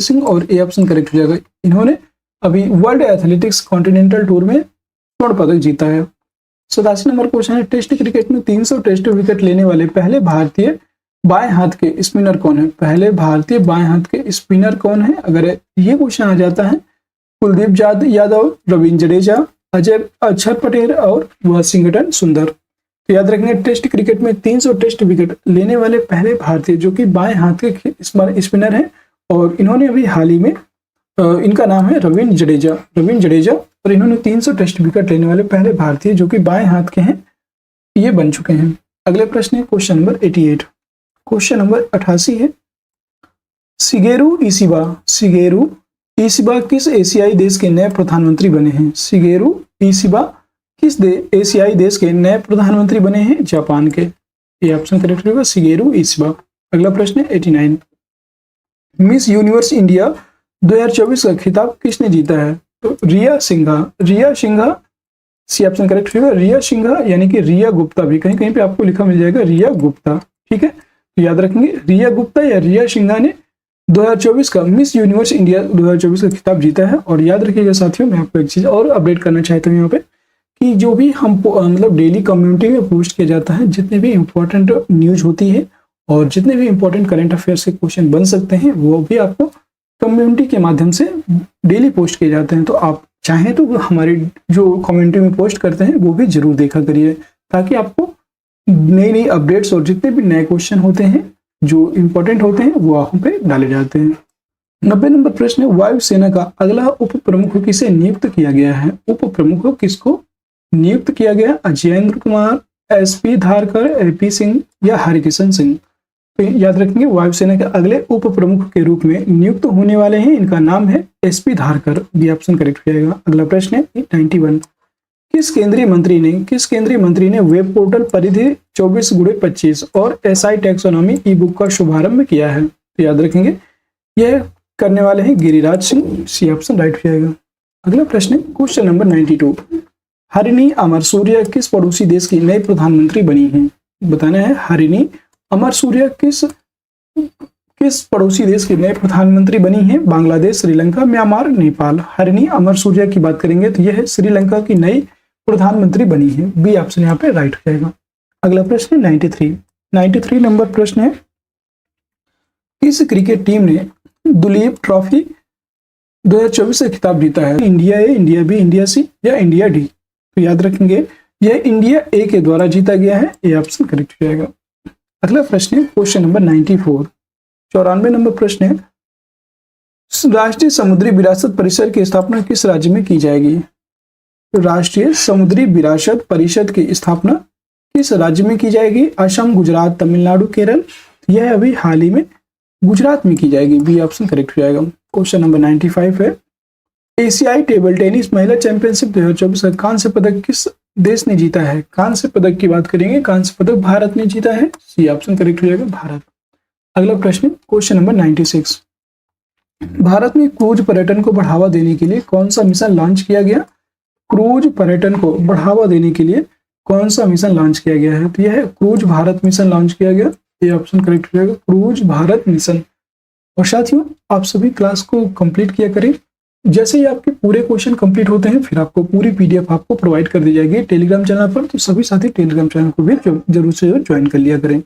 सिंह, और ए ऑप्शन करेक्ट हो जाएगा। इन्होंने अभी वर्ल्ड एथलेटिक्स कॉन्टिनेंटल टूर में स्वर्ण पदक जीता है। 87 नंबर क्वेश्चन है, टेस्ट क्रिकेट में 300 टेस्ट विकेट लेने वाले पहले भारतीय बाएं हाथ के स्पिनर कौन है? पहले भारतीय बाएं हाथ के स्पिनर कौन है? अगर ये क्वेश्चन आ जाता है, कुलदीप यादव, रविंद्र जडेजा, अक्षर पटेल और वाशिंगटन सुंदर। तो याद रखना, टेस्ट क्रिकेट में 300 टेस्ट विकेट लेने वाले पहले भारतीय जो कि बाएं हाथ के स्पिनर हैं, और इन्होंने अभी हाल ही में इनका नाम है रविंद्र जडेजा, और इन्होंने 300 टेस्ट विकेट लेने वाले पहले भारतीय जो कि बाएं हाथ के हैं ये बन चुके हैं। अगले प्रश्न है क्वेश्चन नंबर 88। क्वेश्चन नंबर 88 है, शिगेरू इशिबा किस एशियाई देश के नए प्रधानमंत्री बने हैं? शिगेरू इशिबा किस एशियाई देश के नए प्रधानमंत्री बने हैं? जापान के। ये ऑप्शन करेक्ट होगा, शिगेरू इशिबा। अगला प्रश्न है 89, मिस यूनिवर्स इंडिया 2024 का खिताब किसने जीता है? तो रिया सिंघा सी ऑप्शन करेक्ट होगा, रिया सिंघा यानी कि रिया गुप्ता, भी कहीं कहीं पे आपको लिखा मिल जाएगा रिया गुप्ता, ठीक है। तो याद रखेंगे रिया गुप्ता या रिया सिंघा ने 2024 का मिस यूनिवर्स इंडिया 2024 का खिताब जीता है। और याद रखिएगा साथियों, मैं आपको एक चीज और अपडेट करना चाहता हूँ यहाँ पे कि जो भी हम मतलब डेली कम्युनिटी में पोस्ट किया जाता है, जितने भी इंपॉर्टेंट न्यूज होती है और जितने भी इंपॉर्टेंट करंट अफेयर्स के क्वेश्चन बन सकते हैं, वो भी आपको कम्युनिटी के माध्यम से डेली पोस्ट किए जाते हैं। तो आप चाहें तो हमारी जो कम्युनिटी में पोस्ट करते हैं वो भी जरूर देखा करिए, ताकि आपको नई नई अपडेट्स और जितने भी नए क्वेश्चन होते हैं जो इंपॉर्टेंट होते हैं वो वहां पे डाले जाते हैं। 90 नंबर प्रश्न है, वायुसेना का अगला उप प्रमुख किसे नियुक्त किया गया है? उप प्रमुख किसको नियुक्त किया गया? अजयेंद्र कुमार, SP धारकर, AP सिंह या हरिकिशन सिंह? तो याद रखेंगे वायुसेना के अगले उप प्रमुख के रूप में नियुक्त होने वाले हैं, इनका नाम है SP Dharkar. B option correct हो जाएगा। अगला प्रश्न है 91, किस केंद्रीय मंत्री ने वेब पोर्टल परिधि 24x25 और SI टैक्सोनॉमी ई बुक का शुभारंभ किया है? तो याद रखेंगे यह करने वाले हैं Giriraj Singh. C option right हो जाएगा। अगला प्रश्न है क्वेश्चन नंबर 92, हरिणी अमरसूरिया किस पड़ोसी देश की नई प्रधानमंत्री बनी है? बताना है हरिणी अमरसूरिया किस पड़ोसी देश की नए प्रधानमंत्री बनी है? बांग्लादेश, श्रीलंका, म्यांमार, नेपाल। हरिणी अमरसूरिया की बात करेंगे तो यह श्रीलंका की नई प्रधानमंत्री बनी है। बी ऑप्शन यहाँ पे राइट हो जाएगा। अगला प्रश्न है 93 नंबर प्रश्न है, किस क्रिकेट टीम ने दुलीप ट्रॉफी 2024 से खिताब जीता है? इंडिया ए, इंडिया बी, इंडिया सी या इंडिया डी? तो याद रखेंगे यह इंडिया ए के द्वारा जीता गया है। ये ऑप्शन करेक्ट हो जाएगा। अगला प्रश्न है क्वेश्चन नंबर 94, 94 नंबर प्रश्न है, राष्ट्रीय समुद्री विरासत परिषद की स्थापना किस राज्य में की जाएगी? राष्ट्रीय समुद्री विरासत परिषद की स्थापना किस राज्य में की जाएगी? असम, गुजरात, तमिलनाडु, केरल। यह अभी हाल ही में गुजरात में की जाएगी। बी ऑप्शन करेक्ट हो जाएगा। क्वेश्चन नंबर 95 है, एशियाई टेबल टेनिस महिला चैंपियनशिप 2024 का कांस्य पदक किस देश ने जीता है? कांस्य पदक की बात करेंगे, कांस्य पदक भारत ने जीता है। सी ऑप्शन करेक्ट हो जाएगा, भारत। अगला प्रश्न क्वेश्चन नंबर 96, भारत में क्रूज पर्यटन को बढ़ावा देने के लिए कौन सा मिशन लॉन्च किया गया? क्रूज पर्यटन को बढ़ावा देने के लिए कौन सा मिशन लॉन्च किया गया है? तो यह है क्रूज भारत मिशन लॉन्च किया गया। ये ऑप्शन करेक्ट हो जाएगा, क्रूज भारत मिशन। और साथियों, आप सभी क्लास को कंप्लीट किया करें। जैसे ही आपके पूरे क्वेश्चन कंप्लीट होते हैं फिर आपको पूरी PDF आपको प्रोवाइड कर दी जाएगी टेलीग्राम चैनल पर। तो सभी साथी टेलीग्राम चैनल को भी जरूर से जरूर ज्वाइन कर लिया करें।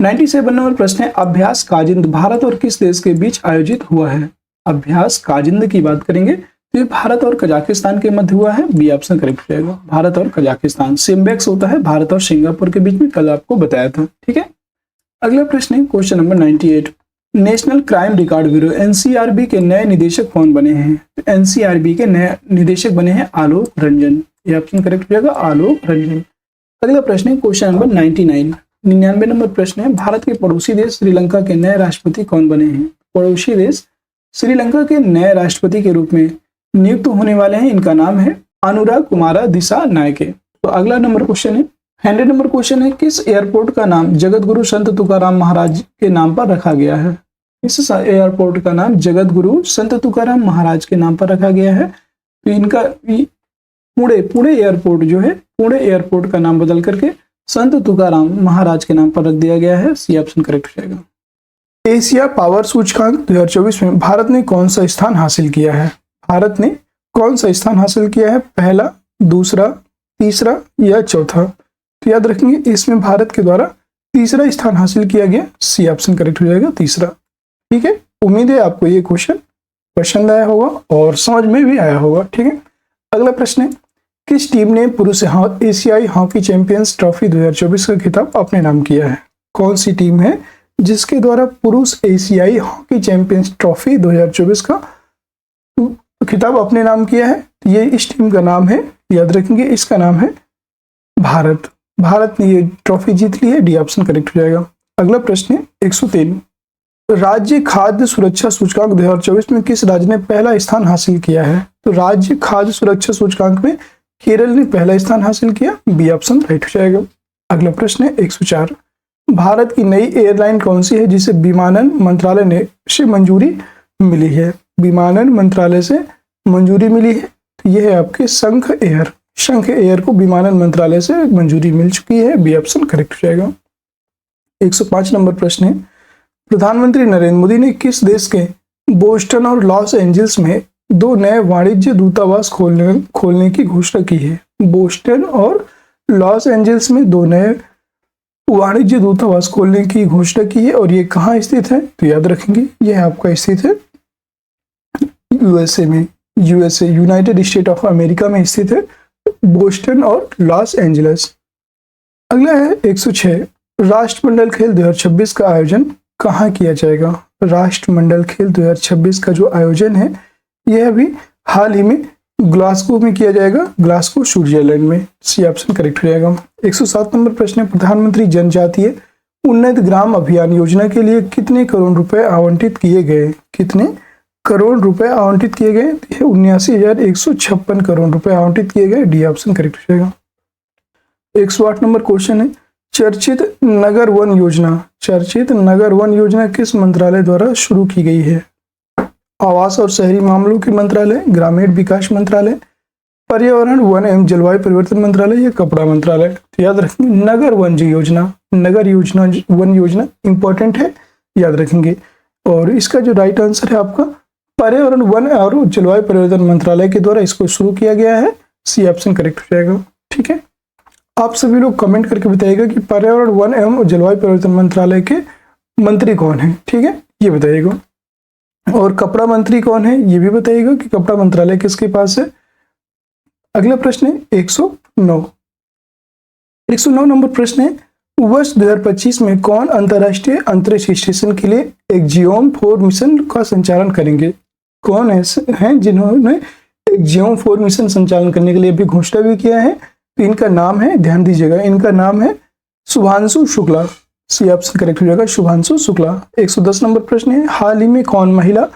97 नंबर प्रश्न है, अभ्यास काजिंद भारत और किस देश के बीच आयोजित हुआ है? अभ्यास काजिंद की बात करेंगे तो ये भारत और कजाकिस्तान के मध्य हुआ है। बी ऑप्शन करेक्ट हो जाएगा, भारत और कजाकिस्तान। सिम्बेक्स होता है भारत और सिंगापुर के बीच में, कल आपको बताया था, ठीक है। अगला प्रश्न है question number 98, national crime record bureau NCRB के नए निदेशक कौन बने हैं? NCRB के नए निदेशक बने हैं आलोक रंजन। ये ऑप्शन करेक्ट हो जाएगा, आलोक रंजन। अगला प्रश्न है क्वेश्चन नंबर 99 नंबर प्रश्न है, भारत के पड़ोसी देश श्रीलंका के नए राष्ट्रपति कौन बने हैं? पड़ोसी देश श्रीलंका के नए राष्ट्रपति के रूप में नियुक्त होने वाले हैं, इनका नाम है अनुराग कुमारा दिसानायके। तो अगला नंबर क्वेश्चन है 100 नंबर क्वेश्चन है, किस एयरपोर्ट का नाम जगत गुरु संत तुकाराम महाराज के नाम पर रखा गया है? इस एयरपोर्ट का नाम जगत गुरु संत तुकाराम महाराज के नाम पर रखा गया है। तो इनका पुणे एयरपोर्ट जो है, पुणे एयरपोर्ट का नाम बदल करके संत तुकाराम महाराज के नाम पर रख दिया गया है। सी ऑप्शन करेक्ट हो जाएगा। एशिया पावर सूचकांक 2024 में भारत ने कौन सा स्थान हासिल किया है? भारत ने कौन सा स्थान हासिल किया है? पहला, दूसरा, तीसरा या चौथा? तो याद रखेंगे इसमें भारत के द्वारा तीसरा स्थान हासिल किया गया। सी ऑप्शन करेक्ट हो जाएगा, तीसरा, ठीक है। उम्मीद है आपको ये क्वेश्चन पसंद आया होगा और समझ में भी आया होगा, ठीक है। अगला प्रश्न है, किस टीम ने पुरुष एशियाई हॉकी चैंपियंस ट्रॉफी 2024 का खिताब अपने नाम किया है? कौन सी टीम है जिसके द्वारा पुरुष एशियाई हॉकी चैंपियंस ट्रॉफी 2024 का खिताब अपने नाम किया है? ये इस टीम का नाम है, याद रखेंगे, इसका नाम है भारत। भारत ने ये ट्रॉफी जीत ली है, डी ऑप्शन करेक्ट हो जाएगा। अगला प्रश्न है 103, राज्य खाद्य सुरक्षा सूचकांक 2024 में किस राज्य ने पहला स्थान हासिल किया है? तो राज्य खाद्य सुरक्षा सूचकांक में केरल ने पहला स्थान हासिल किया, बी ऑप्शन राइट हो जाएगा। अगला प्रश्न है 104, भारत की नई एयरलाइन कौन सी है जिसे विमानन मंत्रालय ने से मंजूरी मिली है? विमानन मंत्रालय से मंजूरी मिली है, तो यह है आपके शंख एयर। शंख एयर को विमानन मंत्रालय से मंजूरी मिल चुकी है, बी ऑप्शन करेक्ट हो जाएगा। 105 नंबर प्रश्न है, प्रधानमंत्री नरेंद्र मोदी ने किस देश के बोस्टन और लॉस एंजल्स में 2 नए वाणिज्य दूतावास खोलने की घोषणा की है? बोस्टन और लॉस एंजल्स में 2 नए वाणिज्य दूतावास खोलने की घोषणा की है, और ये कहाँ स्थित है? तो याद रखेंगे यह आपका स्थित है यूएसए में, USA United state of America में स्थित है बोस्टन और लॉस एंजल्स। अगला है 106, राष्ट्रमंडल खेल 2026 का आयोजन कहाँ किया जाएगा? राष्ट्रमंडल खेल 2026 का जो आयोजन है यह अभी हाल ही में ग्लासगो में किया जाएगा, ग्लासगो स्विट्जरलैंड में, सी ऑप्शन करेक्ट हो जाएगा। 107 नंबर प्रश्न है, प्रधानमंत्री जनजातीय उन्नत ग्राम अभियान योजना के लिए कितने करोड़ रुपए आवंटित किए गए? कितने करोड़ रुपए आवंटित किए गए? 79,156 करोड़ रुपए आवंटित किए गए, डी ऑप्शन करेक्ट हो जाएगा। 108 नंबर क्वेश्चन है, चर्चित नगर वन योजना, चर्चित नगर वन योजना किस मंत्रालय द्वारा शुरू की गई है? आवास और शहरी मामलों के मंत्रालय, ग्रामीण विकास मंत्रालय, पर्यावरण वन एवं जलवायु परिवर्तन मंत्रालय या कपड़ा मंत्रालय? तो याद रखेंगे नगर वन योजना, नगर योजना वन योजना इंपॉर्टेंट है, याद रखेंगे। और इसका जो राइट आंसर है आपका पर्यावरण वन और जलवायु परिवर्तन मंत्रालय के द्वारा इसको शुरू किया गया है, सी ऑप्शन करेक्ट हो जाएगा। ठीक है, आप सभी लोग कमेंट करके बताइएगा कि पर्यावरण वन एवं जलवायु परिवर्तन मंत्रालय के मंत्री कौन है, ठीक है, ये बताइएगा। और कपड़ा मंत्री कौन है ये भी बताइएगा कि कपड़ा मंत्रालय किसके पास है। अगला प्रश्न है 109, 109 नंबर प्रश्न है, वर्ष 2025 में कौन अंतर्राष्ट्रीय अंतरिक्ष स्टेशन के लिए एक्जियोम 4 मिशन का संचालन करेंगे? कौन ऐसे हैं जिन्होंने एक्जियोम 4 मिशन संचालन करने के लिए भी घोषणा भी किया है? तो इनका नाम है, ध्यान दीजिएगा, इनका नाम है Shubhanshu Shukla, C option correct हो जाएगा, शुभांशु शुक्ला। 110 नंबर प्रश्न है, हाल ही में कौन महिला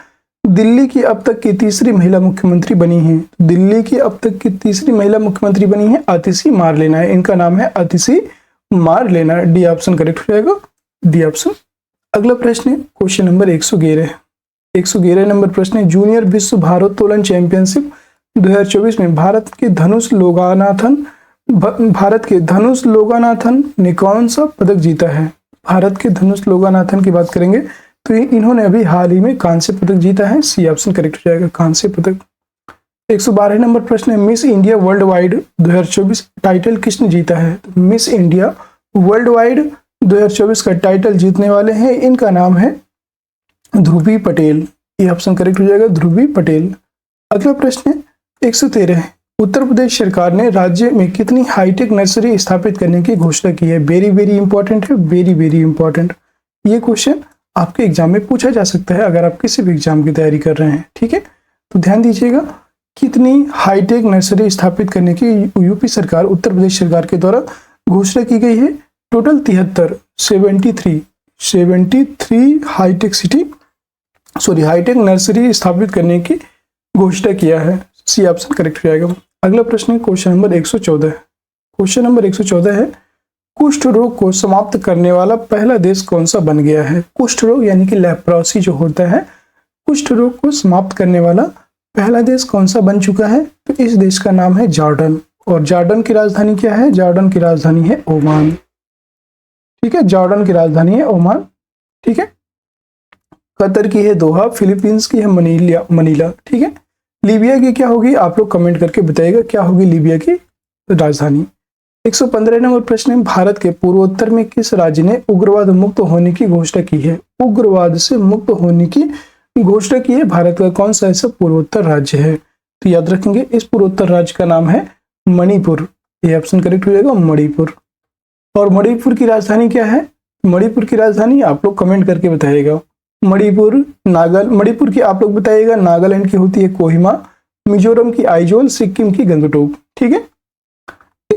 दिल्ली की अब तक की तीसरी महिला मुख्यमंत्री बनी है? दिल्ली की अब तक की तीसरी महिला मुख्यमंत्री बनी है आतिशी मारलेना है, इनका नाम है आतिशी मारलेना, डी ऑप्शन करेक्ट हो जाएगा, डी ऑप्शन। अगला प्रश्न है क्वेश्चन नंबर 111, 111 नंबर प्रश्न है, जूनियर विश्व भारोत्तोलन चैंपियनशिप 2024 में भारत के धनुष लोगानाथन ने कौन सा पदक जीता है? भारत के धनुष लोगानाथन की बात करेंगे तो इन्होंने अभी हाल ही में कांस्य पदक जीता है, सी ऑप्शन करेक्ट हो जाएगा, कांस्य पदक। 112 नंबर प्रश्न है, miss India world wide 2024 title किसने जीता है? तो मिस इंडिया वर्ल्ड वाइड 2024 का टाइटल जीतने वाले हैं, इनका नाम है ध्रुवी पटेल, ये ऑप्शन करेक्ट हो जाएगा, ध्रुवी पटेल। अगला प्रश्न है 113, उत्तर प्रदेश सरकार ने राज्य में कितनी हाईटेक नर्सरी स्थापित करने की घोषणा की है? वेरी वेरी इंपॉर्टेंट है, वेरी वेरी इंपॉर्टेंट, ये क्वेश्चन आपके एग्जाम में पूछा जा सकता है अगर आप किसी भी एग्जाम की तैयारी कर रहे हैं, ठीक है। तो ध्यान दीजिएगा, कितनी हाईटेक नर्सरी स्थापित करने की यूपी सरकार, उत्तर प्रदेश सरकार के द्वारा घोषणा की गई है? टोटल 73 हाईटेक नर्सरी स्थापित करने की घोषणा किया है, सी ऑप्शन करेक्ट हो जाएगा। अगला प्रश्न है क्वेश्चन नंबर 114, क्वेश्चन नंबर 114 है, कुष्ठ रोग को समाप्त करने वाला पहला देश कौन सा बन गया है? कुष्ठ रोग यानी कि लेप्रोसी जो होता है, कुष्ठ रोग को समाप्त करने वाला पहला देश कौन सा बन चुका है? तो इस देश का नाम है जॉर्डन, और जॉर्डन की राजधानी क्या है? जॉर्डन की राजधानी है ओमान, ठीक है, जॉर्डन की राजधानी है ओमान, ठीक है। कतर की है दोहा, फिलीपींस की है मनीला, ठीक है। लीबिया की क्या होगी? आप लोग कमेंट करके बताइएगा क्या होगी लीबिया की राजधानी। 115 नंबर प्रश्न है, भारत के पूर्वोत्तर में किस राज्य ने उग्रवाद मुक्त होने की घोषणा की है? उग्रवाद से मुक्त होने की घोषणा की है भारत का कौन सा ऐसा पूर्वोत्तर राज्य है? तो याद रखेंगे इस पूर्वोत्तर राज्य का नाम है मणिपुर, ये ऑप्शन करेक्ट हो जाएगा, मणिपुर। और मणिपुर की राजधानी क्या है? मणिपुर की राजधानी आप लोग कमेंट करके बताइएगा। मणिपुर की आप लोग बताइएगा, नागालैंड की होती है कोहिमा, मिजोरम की आइजोल, सिक्किम की गंगटोक, ठीक है।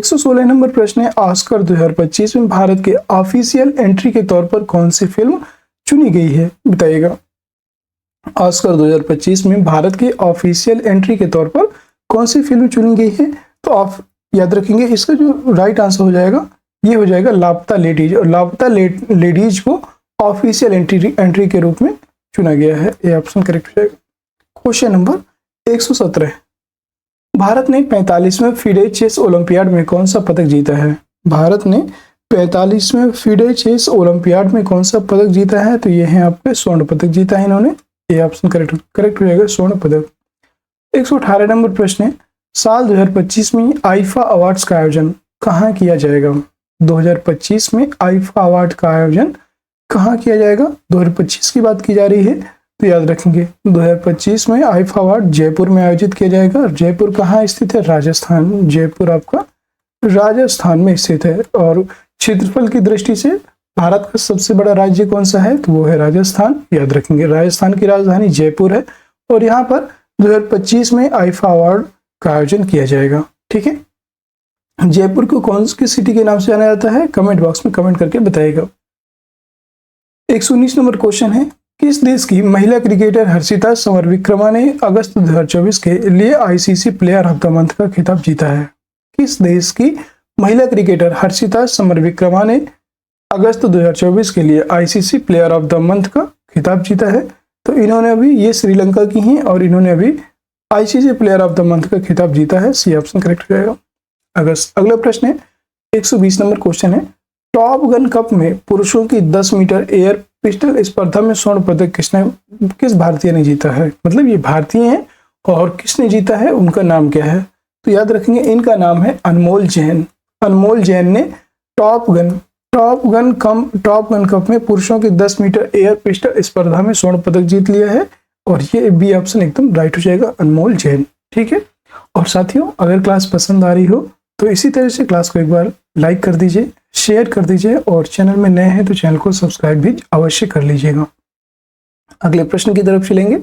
116 नंबर प्रश्न है, ऑस्कर 2025 में भारत के ऑफिशियल एंट्री के तौर पर कौन सी फिल्म चुनी गई है, बताइएगा। ऑस्कर 2025 में भारत की ऑफिशियल एंट्री के तौर पर कौन सी फिल्म चुनी गई है? तो आप याद रखेंगे, इसका जो राइट आंसर हो जाएगा ये हो जाएगा लापता लेडीज, और लापता लेडीज को ऑफिशियल एंट्री के रूप में चुना गया है, ये ऑप्शन करेक्ट हो जाएगा। क्वेश्चन नंबर 117, भारत ने 45वें फीडे चेस ओलंपियाड में कौन सा पदक जीता है? भारत ने 45वें फीडे चेस ओलंपियाड में कौन सा पदक जीता है? तो ये है आपके स्वर्ण पदक जीता है इन्होंने, ये ऑप्शन करेक्ट हो जाएगा, स्वर्ण पदक। 118 नंबर प्रश्न है, साल 2025 में आईफा अवार्ड्स का आयोजन कहाँ किया जाएगा? 2025 में आईफा अवार्ड का आयोजन कहाँ किया जाएगा? 2025 की बात की जा रही है, तो याद रखेंगे 2025 में आईफा अवार्ड जयपुर में आयोजित किया जाएगा। और जयपुर कहाँ स्थित है? राजस्थान। जयपुर आपका राजस्थान में स्थित है। और क्षेत्रफल की दृष्टि से भारत का सबसे बड़ा राज्य कौन सा है? तो वो है राजस्थान। याद रखेंगे राजस्थान की राजधानी जयपुर है, और यहाँ पर 2025 में आईफा अवार्ड का आयोजन किया जाएगा। ठीक है, जयपुर को कौन सी सिटी के नाम से जाना जाता है? कमेंट बॉक्स में कमेंट करके बताइएगा। 119 नंबर क्वेश्चन है, किस देश की महिला क्रिकेटर हर्षिता समर विक्रमा ने अगस्त 2024 के लिए ICC player of the month का खिताब जीता है? किस देश की महिला क्रिकेटर हर्षिता समर विक्रमा ने अगस्त 2024 के लिए ICC player of the month का खिताब जीता है? तो इन्होंने अभी, ये श्रीलंका की हैं और इन्होंने अभी ICC player of the month का खिताब जीता है, सी ऑप्शन करेक्ट हो जाएगा। अगला प्रश्न है, 120 नंबर क्वेश्चन है, टॉप गन कप में पुरुषों की 10 मीटर एयर पिस्टल स्पर्धा में स्वर्ण पदक किस भारतीय ने जीता है? मतलब ये भारतीय हैं और किसने जीता है, उनका नाम क्या है? तो याद रखेंगे इनका नाम है अनमोल जैन। अनमोल जैन ने टॉप गन कप में पुरुषों की 10 मीटर एयर पिस्टल स्पर्धा में स्वर्ण पदक जीत लिया है, और ये बी ऑप्शन एकदम राइट हो जाएगा, अनमोल जैन। ठीक है, और साथियों अगर क्लास पसंद आ रही हो तो इसी तरह से क्लास को एक बार लाइक कर दीजिए, शेयर कर दीजिए, और चैनल में नए हैं तो चैनल को सब्सक्राइब भी अवश्य कर लीजिएगा। अगले प्रश्न की तरफ चलेंगे।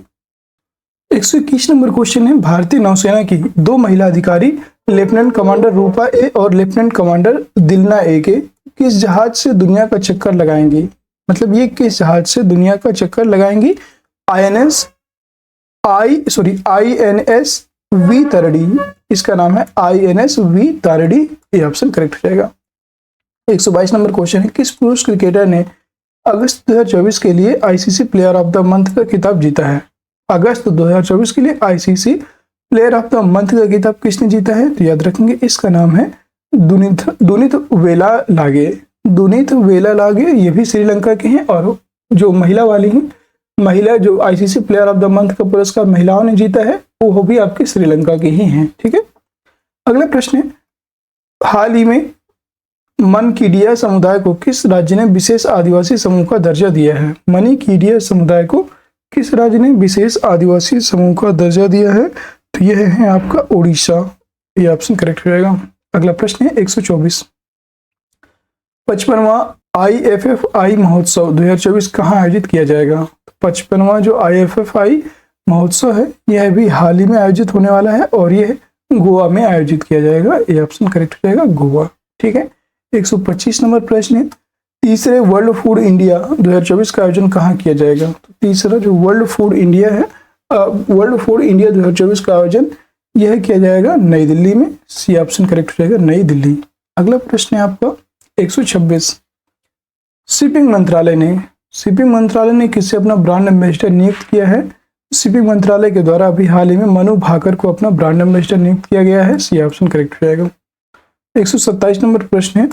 121 नंबर क्वेश्चन है, भारतीय नौसेना की 2 महिला अधिकारी लेफ्टिनेंट कमांडर रूपा ए और लेफ्टिनेंट कमांडर दिलना ए के किस जहाज से दुनिया का चक्कर लगाएंगी? मतलब ये किस जहाज से दुनिया का चक्कर लगाएंगी? INS वी तारड़ी, इसका नाम है INS वी तारड़ी, ये ऑप्शन करेक्ट हो जाएगा। 122 नंबर क्वेश्चन है, किस पुरुष क्रिकेटर ने अगस्त 2024 के लिए ICC player of the month का खिताब जीता है? अगस्त 2024 के लिए ICC player of the month का खिताब किसने जीता है? तो याद रखेंगे इसका नाम है दुनित वेला लागे, ये भी श्रीलंका के हैं, और जो महिला वाली हैं, महिला जो ICC player of the month का पुरस्कार महिलाओं ने जीता है वो भी आपके श्रीलंका के ही हैं। ठीक है, अगला प्रश्न है, हाल ही में मनकीडिया समुदाय को किस राज्य ने विशेष आदिवासी समूह का दर्जा दिया है? मनकीडिया समुदाय को किस राज्य ने विशेष आदिवासी समूह का दर्जा दिया है? तो यह है आपका उड़ीसा, ये ऑप्शन करेक्ट हो जाएगा। अगला प्रश्न है 124, 55वां IFFI महोत्सव 2024 कहाँ आयोजित किया जाएगा? 55वां जो IFFI महोत्सव है यह भी हाल ही में आयोजित होने वाला है, और यह गोवा में आयोजित किया जाएगा, ये ऑप्शन करेक्ट हो जाएगा, गोवा। ठीक है, 125 नंबर प्रश्न है, तीसरे वर्ल्ड फूड इंडिया 2024 का आयोजन कहाँ किया जाएगा? तो तीसरा जो वर्ल्ड फूड इंडिया है, वर्ल्ड फूड इंडिया 2024 का आयोजन यह किया जाएगा नई दिल्ली में, सी ऑप्शन करेक्ट हो जाएगा, नई दिल्ली। अगला प्रश्न है आपका 126, शिपिंग मंत्रालय ने किससे अपना ब्रांड एम्बेसडर नियुक्त किया है? शिपिंग मंत्रालय के द्वारा अभी हाल ही में मनु भाकर को अपना ब्रांड एम्बेसडर नियुक्त किया गया है, सी ऑप्शन करेक्ट हो जाएगा। 127 नंबर प्रश्न है,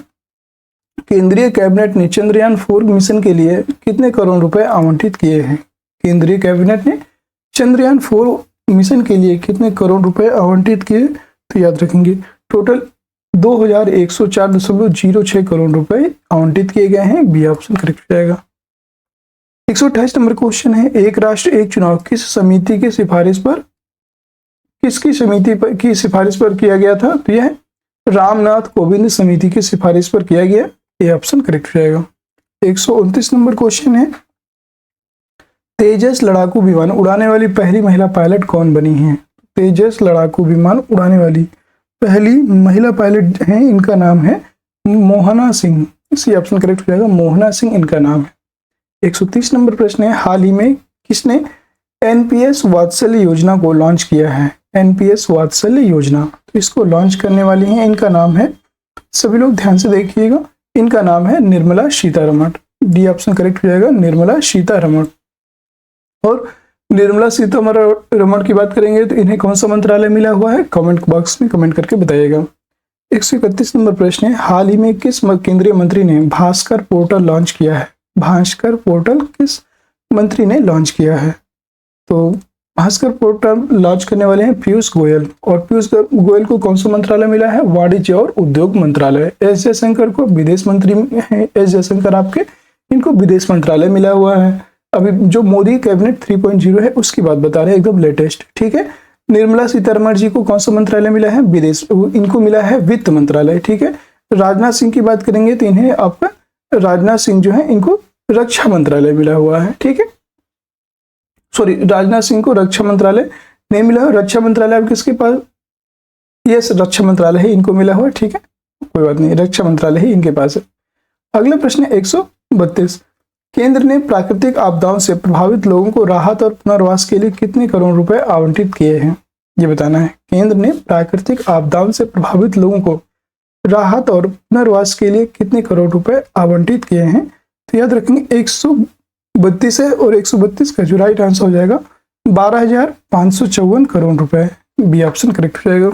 केंद्रीय कैबिनेट ने चंद्रयान 4 मिशन के लिए कितने करोड़ रुपए आवंटित किए हैं? केंद्रीय कैबिनेट ने चंद्रयान 4 मिशन के लिए कितने करोड़ रुपए आवंटित किए? तो याद रखेंगे टोटल 2104.06 करोड़ रुपए आवंटित किए गए हैं, बी ऑप्शन करेक्ट हो जाएगा। 128 नंबर क्वेश्चन है, एक राष्ट्र एक चुनाव किस समिति की सिफारिश पर किया गया था? तो यह रामनाथ कोविंद समिति की सिफारिश पर किया गया, ये ऑप्शन करेक्ट हो जाएगा। 129 नंबर क्वेश्चन है, तेजस लड़ाकू विमान उड़ाने वाली पहली महिला पायलट कौन बनी है? तेजस लड़ाकू विमान उड़ाने वाली पहली महिला पायलट हैं, इनका नाम है Mohana Singh. C option correct हो जाएगा, मोहना सिंह इनका नाम है। 130 नंबर प्रश्न है, हाल ही में किसने एनपीएस वात्सल्य योजना को लॉन्च किया है? एनपीएस वात्सल्य योजना, तो इसको लॉन्च करने वाली हैं, इनका नाम है, सभी लोग ध्यान से देखिएगा, इनका नाम है Nirmala Sitharaman. D option correct हो जाएगा, निर्मला सीतारमण। और निर्मला सीतारमण की बात करेंगे तो इन्हें कौन सा मंत्रालय मिला हुआ है? कमेंट बॉक्स में कमेंट करके बताइएगा। 131 नंबर प्रश्न है, हाल ही में किस केंद्रीय मंत्री ने भास्कर पोर्टल लॉन्च किया है? भास्कर पोर्टल किस मंत्री ने लॉन्च किया है? तो भास्कर पोर्टल लॉन्च करने वाले हैं पीयूष गोयल। और पीयूष गोयल को कौन सा मंत्रालय मिला है? वाणिज्य और उद्योग मंत्रालय। एस जयशंकर को विदेश मंत्री हैं, एस जयशंकर आपके, इनको विदेश मंत्रालय मिला हुआ है। अभी जो मोदी कैबिनेट 3.0 है उसकी बात बता रहे हैं, एकदम लेटेस्ट, ठीक है। निर्मला सीतारमण जी को कौन सा मंत्रालय मिला है? विदेश, इनको मिला है वित्त मंत्रालय, ठीक है। राजनाथ सिंह की बात करेंगे तो इन्हें आपका राजनाथ सिंह जो है इनको रक्षा मंत्रालय मिला हुआ है, ठीक है। सॉरी, राजनाथ सिंह को रक्षा मंत्रालय नहीं मिला है। रक्षा मंत्रालय आप किसके पास? यस, रक्षा मंत्रालय ही इनको मिला हुआ है, ठीक है, कोई बात नहीं, रक्षा मंत्रालय ही इनके पास है। अगला प्रश्न है 132, केंद्र ने प्राकृतिक आपदाओं से प्रभावित लोगों को राहत और पुनर्वास के लिए कितने करोड़ रुपए आवंटित किए हैं? ये बताना है। केंद्र ने प्राकृतिक आपदाओं से प्रभावित लोगों को राहत और पुनर्वास के लिए कितने करोड़ रुपए आवंटित किए हैं? तो याद रखेंगे 132 है, और 132 का जो राइट आंसर हो जाएगा 12,554 करोड़ रुपए। बी ऑप्शन करेक्ट हो जाएगा।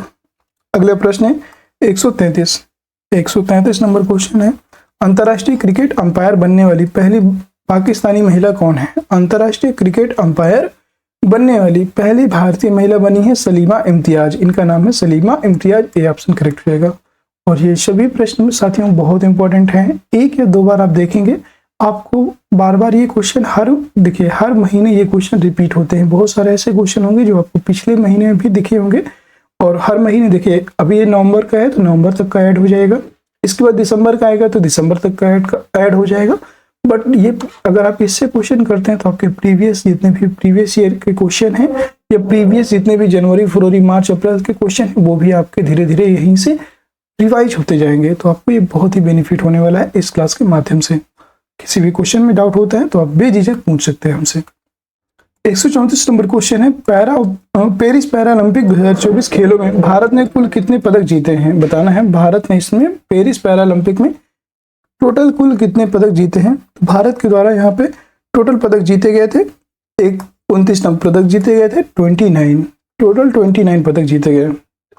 अगला प्रश्न है 133 नंबर क्वेश्चन है, अंतर्राष्ट्रीय क्रिकेट अंपायर बनने वाली पहली पाकिस्तानी महिला कौन है? अंतर्राष्ट्रीय क्रिकेट अंपायर बनने वाली पहली भारतीय महिला बनी है सलीमा इम्तियाज, इनका नाम है Salima Imtiaz. A option correct हो जाएगा। और ये सभी प्रश्न साथियों बहुत इंपॉर्टेंट हैं, एक या दो बार आप देखेंगे, आपको बार बार ये क्वेश्चन देखिए हर महीने ये क्वेश्चन रिपीट होते हैं। बहुत सारे ऐसे क्वेश्चन होंगे जो आपको पिछले महीने में भी दिखे होंगे, और हर महीने देखिए, अभी ये नवंबर का है तो नवंबर तक का ऐड हो जाएगा, इसके बाद दिसंबर का आएगा तो दिसंबर तक का ऐड हो जाएगा। बट ये अगर आप इससे क्वेश्चन करते हैं तो आपके प्रीवियस जितने भी प्रीवियस ईयर के क्वेश्चन हैं, या प्रीवियस जितने भी जनवरी, फरवरी, मार्च, अप्रैल के क्वेश्चन हैं, वो भी आपके धीरे धीरे यहीं से रिवाइज होते जाएंगे। तो आपको ये बहुत ही बेनिफिट होने वाला है इस क्लास के माध्यम से। किसी भी क्वेश्चन में डाउट होता है तो आप बेझिझक पूछ सकते हैं हमसे। 134 नंबर क्वेश्चन है, पेरिस पैरालंपिक 2024 खेलों में भारत ने कुल कितने पदक जीते हैं? बताना है। भारत ने इसमें पेरिस पैरालंपिक में टोटल कुल कितने पदक जीते हैं? तो भारत के द्वारा यहाँ पे टोटल पदक जीते गए थे 29 नंबर पदक जीते गए थे, 29 टोटल 29 पदक जीते गए।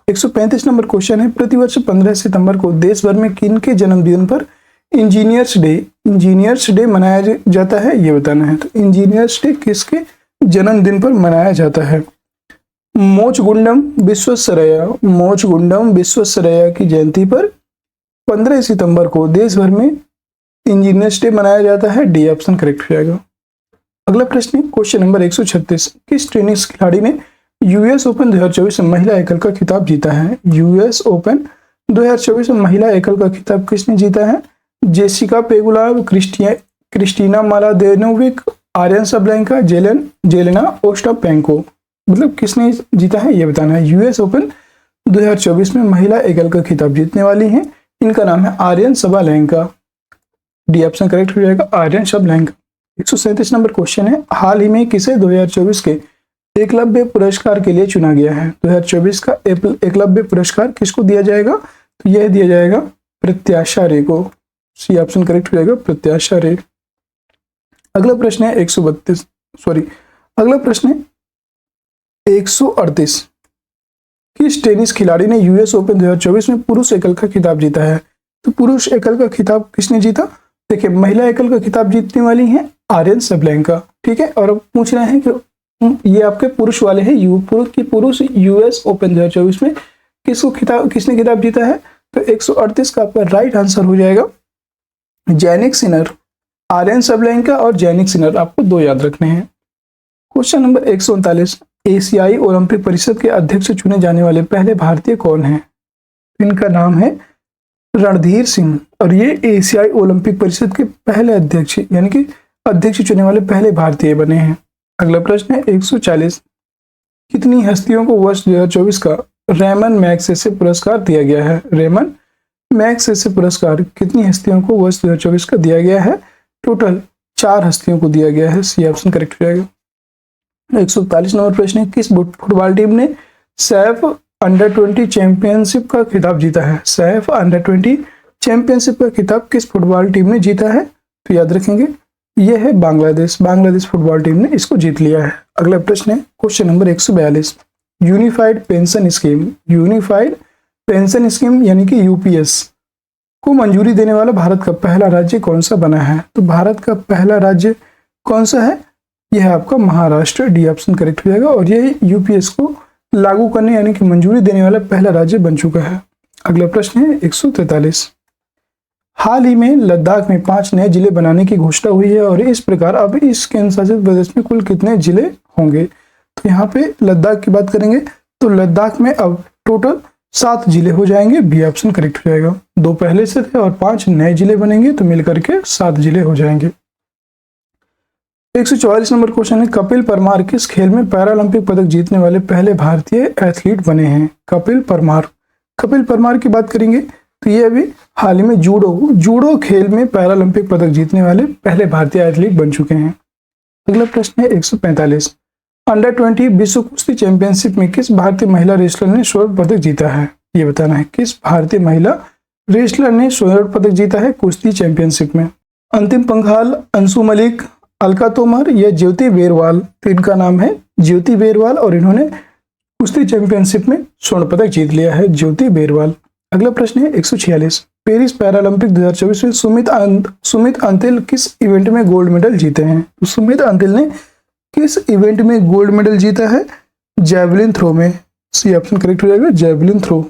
135 नंबर क्वेश्चन है, प्रतिवर्ष 15 सितंबर को देश भर में किन के जन्मदिन पर इंजीनियर्स डे मनाया जाता है? ये बताना है। तो इंजीनियर्स डे किसके जन्मदिन पर मनाया जाता है? मोचगुंडम विश्वेश्वरैया की जयंती पर 15 सितंबर को देश भर में इंजीनियर्स डे मनाया जाता है। डी ऑप्शन करेक्ट हो जाएगा। अगला प्रश्न है क्वेश्चन नंबर 136, किस टेनिस खिलाड़ी ने यूएस ओपन 2024 में महिला एकल का खिताब जीता है? यूएस ओपन 2024 में महिला एकल का खिताब किसने जीता है? Jessica Pegula, Kristina Mladenovic, Aryna Sabalenka, Jelena Ostapenko, मतलब किसने जीता है ये बताना है। यूएस ओपन 2024 में महिला एकल का खिताब जीतने वाली हैं, इनका नाम है Aryna Sabalenka. D option correct हो जाएगा, आर्यन सबलेंका। 137 नंबर क्वेश्चन है, हाल ही में किसे 2024 के एकलव्य पुरस्कार के लिए चुना गया है? 2024 का एकलव्य पुरस्कार किसको दिया जाएगा? तो यह दिया जाएगा प्रत्याशा रे को। सी ऑप्शन करेक्ट हो जाएगा, प्रत्याशा रे। अगला प्रश्न है 138, किस टेनिस खिलाड़ी ने यूएस ओपन 2024 में पुरुष एकल का खिताब जीता है? तो पुरुष एकल का खिताब किसने जीता? देखिए, महिला एकल का खिताब जीतने वाली हैं आर्यन सबलेंका, ठीक है। और अब पूछ रहे हैं कि ये आपके पुरुष वाले हैं, पुरुष यूएस ओपन 2024 में किसने खिताब जीता है? तो 138 का आपका राइट आंसर हो जाएगा जैनिक सिनर। आर्यन सबलेंका और जैनिक सिनर आपको दो याद रखने हैं। क्वेश्चन नंबर 139, एशियाई ओलंपिक परिषद के अध्यक्ष चुने जाने वाले पहले भारतीय कौन हैं? इनका नाम है रणधीर सिंह, और ये एशियाई ओलंपिक परिषद के पहले अध्यक्ष, यानी कि अध्यक्ष चुने वाले पहले भारतीय बने हैं। अगला प्रश्न है 140, कितनी हस्तियों को वर्ष 2024 का रेमन मैग्सेसे पुरस्कार दिया गया है? रेमन मैग्सेसे पुरस्कार कितनी हस्तियों को वर्ष 2024 का दिया गया है? टोटल 4 हस्तियों को दिया गया है। सी ऑप्शन करेक्ट हो जाएगा। 141 नंबर प्रश्न है, किस फुटबॉल टीम ने सैफ अंडर-20 चैंपियनशिप का खिताब जीता है? सैफ अंडर-20 चैंपियनशिप का खिताब किस फुटबॉल टीम ने जीता है? तो याद रखेंगे यह है बांग्लादेश। बांग्लादेश फुटबॉल टीम ने इसको जीत लिया है। अगला प्रश्न है question number 142, unified pension scheme, unified pension scheme यानी कि यूपीएस को मंजूरी देने वाला भारत का पहला राज्य कौन सा बना है? तो भारत का पहला राज्य कौन सा है? यह है आपका महाराष्ट्र। डी ऑप्शन करेक्ट हो जाएगा। और यह यूपीएस को लागू करने यानी कि मंजूरी देने वाला पहला राज्य बन चुका है। अगला प्रश्न है 143, हाल ही में लद्दाख में 5 नए जिले बनाने की घोषणा हुई है और इस प्रकार अब इस केंद्र शासित प्रदेश में कुल कितने जिले होंगे? तो यहाँ पे लद्दाख की बात करेंगे तो लद्दाख में अब टोटल 7 जिले हो जाएंगे। बी ऑप्शन करेक्ट हो जाएगा। 2 पहले से थे और 5 नए जिले बनेंगे तो मिलकर के 7 जिले हो जाएंगे। 144 नंबर क्वेश्चन है, कपिल परमार किस खेल में पैरालंपिक पदक जीतने वाले पहले भारतीय एथलीट बने हैं? कपिल परमार की बात करेंगे तो ये अभी हाल ही में जूडो खेल में पैरालंपिक पदक जीतने वाले पहले भारतीय एथलीट बन चुके हैं। अगला प्रश्न है 145, अंडर-20 विश्व कुश्ती चैंपियनशिप में किस भारतीय महिला रेसलर ने स्वर्ण पदक जीता है? ये बताना है किस भारतीय महिला रेसलर ने स्वर्ण पदक जीता है कुश्ती चैंपियनशिप में? अंतिम पंघाल, अंशु मलिक, अलका तोमर या ज्योति बेरवाल? तो इनका नाम है ज्योति बेरवाल और इन्होंने कुश्ती चैंपियनशिप में स्वर्ण पदक जीत लिया है, ज्योति बेरवाल। अगला प्रश्न है 146, पेरिस पैरालंपिक 2024 में सुमित अंतिल किस इवेंट में गोल्ड मेडल जीते हैं? तो सुमित अंतिल ने किस इवेंट में गोल्ड मेडल जीता है? जैवलिन थ्रो में। सी ऑप्शन करेक्ट हो जाएगा, जैवलिन थ्रो।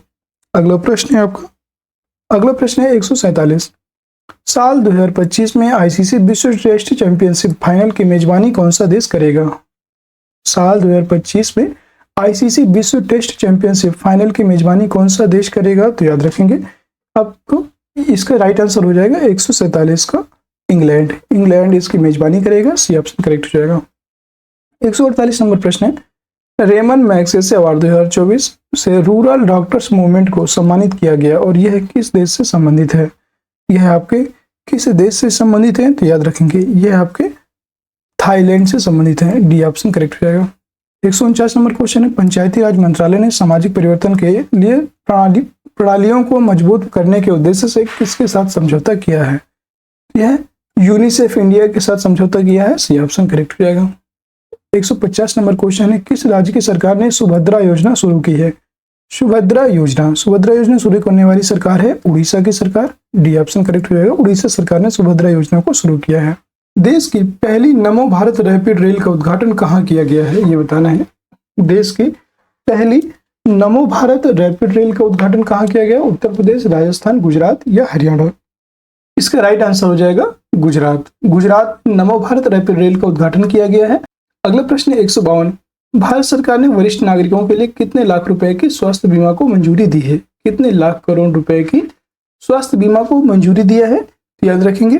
अगला प्रश्न है आपका, अगला प्रश्न है 147, साल 2025 में आईसीसी विश्व टेस्ट चैंपियनशिप फाइनल की मेजबानी कौन सा देश करेगा? साल 2025 में आईसीसी विश्व टेस्ट चैंपियनशिप फाइनल की मेजबानी कौन सा देश करेगा? तो याद रखेंगे आपको इसका राइट आंसर हो जाएगा 147 का इंग्लैंड इसकी मेजबानी करेगा। सी ऑप्शन करेक्ट हो जाएगा। 148 नंबर प्रश्न है, रेमन मैग्सेसे अवार्ड 2024 से रूरल डॉक्टर्स मूवमेंट को सम्मानित किया गया और यह किस देश से संबंधित है? यह आपके किस देश से संबंधित है? तो याद रखेंगे यह आपके थाईलैंड से संबंधित है। डी ऑप्शन करेक्ट हो जाएगा। 149 नंबर क्वेश्चन है, पंचायती राज मंत्रालय ने सामाजिक परिवर्तन के लिए प्रणालियों को मजबूत करने के उद्देश्य से किसके साथ समझौता किया है? यह यूनिसेफ इंडिया के साथ समझौता किया है। सी ऑप्शन करेक्ट हो जाएगा। 150 नंबर क्वेश्चन है, किस राज्य की सरकार ने सुभद्रा योजना शुरू की है? सुभद्रा योजना शुरू करने वाली सरकार है उड़ीसा की सरकार। डी ऑप्शन करेक्ट हो जाएगा। उड़ीसा सरकार ने सुभद्रा योजना को शुरू किया है। देश की पहली नमो भारत रैपिड रेल का उद्घाटन कहाँ किया गया है? ये बताना है। देश की पहली नमो भारत रैपिड रेल का उद्घाटन कहाँ किया गया? उत्तर प्रदेश, राजस्थान, गुजरात या हरियाणा? इसका राइट आंसर हो जाएगा गुजरात नमो भारत रैपिड रेल का उद्घाटन किया गया है। अगला प्रश्न है 152, भारत सरकार ने वरिष्ठ नागरिकों के लिए कितने लाख रुपए की स्वास्थ्य बीमा को मंजूरी दी है? कितने लाख करोड़ रुपए की स्वास्थ्य बीमा को मंजूरी दिया है? तो याद रखेंगे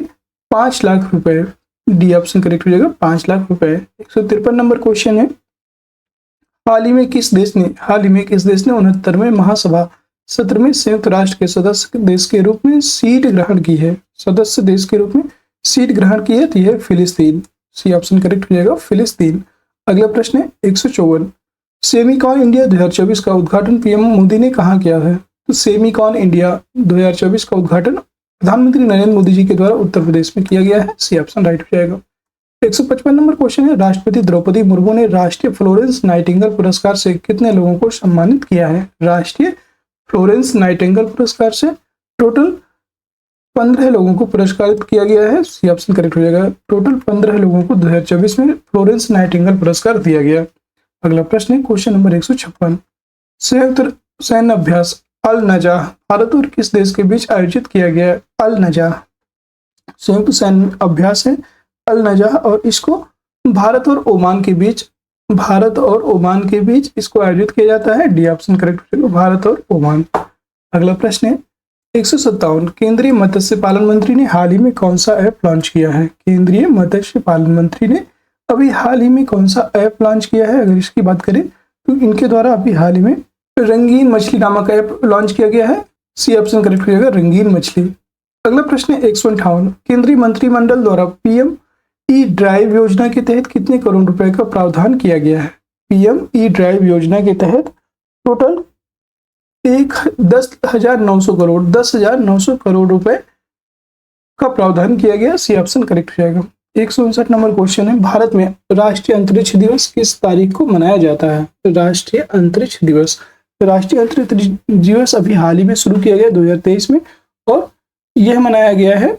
5 लाख रुपए। डी ऑप्शन करेक्ट हो जाएगा, 5 लाख रुपए। 153 नंबर क्वेश्चन है, हाल ही में किस देश ने 69वें महासभा सत्र में संयुक्त राष्ट्र के सदस्य देश के रूप में सीट ग्रहण की है? सदस्य देश के रूप में सीट ग्रहण की है तो यह फिलिस्तीन। सी ऑप्शन करेक्ट हो जाएगा, फिलिस्तीन। अगला प्रश्न है 154, सेमिकॉन इंडिया 2024 का उद्घाटन पीएम मोदी ने कहाँ किया है? तो सेमिकॉन इंडिया 2024 का उद्घाटन प्रधानमंत्री नरेंद्र मोदी जी के द्वारा उत्तर प्रदेश में किया गया है। सी ऑप्शन राइट हो जाएगा। 155 नंबर क्वेश्चन है, राष्ट्रपति द्रौपदी मुर्मू ने राष्ट्रीय फ्लोरेंस नाइटिंगेल पुरस्कार से कितने लोगों को सम्मानित किया है? राष्ट्रीय फ्लोरेंस नाइटिंगेल पुरस्कार से टोटल 15 लोगों को पुरस्कारित किया गया है। सी ऑप्शन करेक्ट हो जाएगा। टोटल 15 लोगों को 2024 में फ्लोरेंस नाइटिंगेल पुरस्कार दिया गया। अगला प्रश्न है क्वेश्चन नंबर 156, संयुक्त सैन्य अभ्यास अल नजा भारत और किस देश के बीच आयोजित किया गया है? अल नजा संयुक्त सैन्य अभ्यास है अल नजा और इसको भारत और ओमान के बीच इसको आयोजित किया जाता है। डी ऑप्शन करेक्ट हो जाएगा, भारत और ओमान। अगला प्रश्न है 157, केंद्रीय मत्स्य पालन मंत्री ने हाल ही में कौन सा ऐप लॉन्च किया है? केंद्रीय मत्स्य पालन मंत्री ने अभी हाल ही में कौन सा ऐप लॉन्च किया है? अगर इसकी बात करें तो इनके द्वारा अभी हाल ही में रंगीन मछली नामक ऐप लॉन्च किया गया है? सी ऑप्शन करेक्ट हो जाएगा, रंगीन मछली। अगला प्रश्न है 158, केंद्रीय मंत्रिमंडल द्वारा पीएम ई ड्राइव योजना के तहत कितने करोड़ रुपए का प्रावधान किया गया है? पीएम ई ड्राइव योजना के तहत टोटल 10,900 करोड़ रुपए का प्रावधान किया गया। सी ऑप्शन करेक्ट हो जाएगा। 159 नंबर क्वेश्चन है, भारत में राष्ट्रीय अंतरिक्ष दिवस किस तारीख को मनाया जाता है? राष्ट्रीय अंतरिक्ष दिवस, राष्ट्रीय अंतरिक्ष दिवस अभी हाल ही में शुरू किया गया 2023 में, और यह मनाया गया है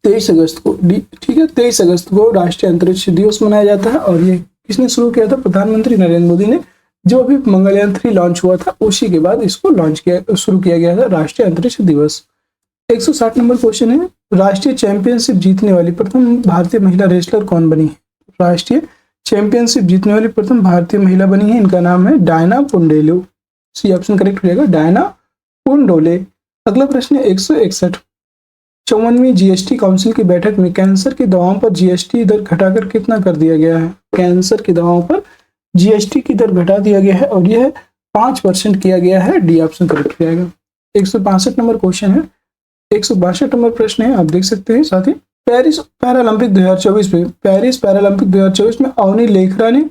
23 अगस्त को। ठीक है, 23 अगस्त को राष्ट्रीय अंतरिक्ष दिवस मनाया जाता है। और ये किसने शुरू किया था? प्रधानमंत्री नरेंद्र मोदी ने। जो अभी मंगलयान 3 लॉन्च हुआ था उसी के बाद इसको शुरू किया गया था, राष्ट्रीय अंतरिक्ष दिवस। 160 नंबर क्वेश्चन है, राष्ट्रीय चैंपियनशिप जीतने वाली प्रथम भारतीय महिला रेसलर कौन बनी है? राष्ट्रीय चैंपियनशिप जीतने वाली प्रथम भारतीय महिला बनी है, इनका नाम है डायना पुंडेलो। सी ऑप्शन करेक्ट हो जाएगा, डायना पुंडोले। अगला प्रश्न है 161, 54वीं जीएसटी काउंसिल की बैठक में कैंसर की दवाओं पर जीएसटी दर घटाकर कितना कर दिया गया है? कैंसर की दवाओं पर जीएसटी की दर घटा दिया गया है और यह 5% किया गया है। डी ऑप्शन करेक्ट हो जाएगा। 162 नंबर क्वेश्चन है, 162 नंबर प्रश्न है, आप देख सकते हैं साथी। पेरिस पैरालंपिक 2024 में, पेरिस पैरालंपिक 2024 में अवनी लेखरा ने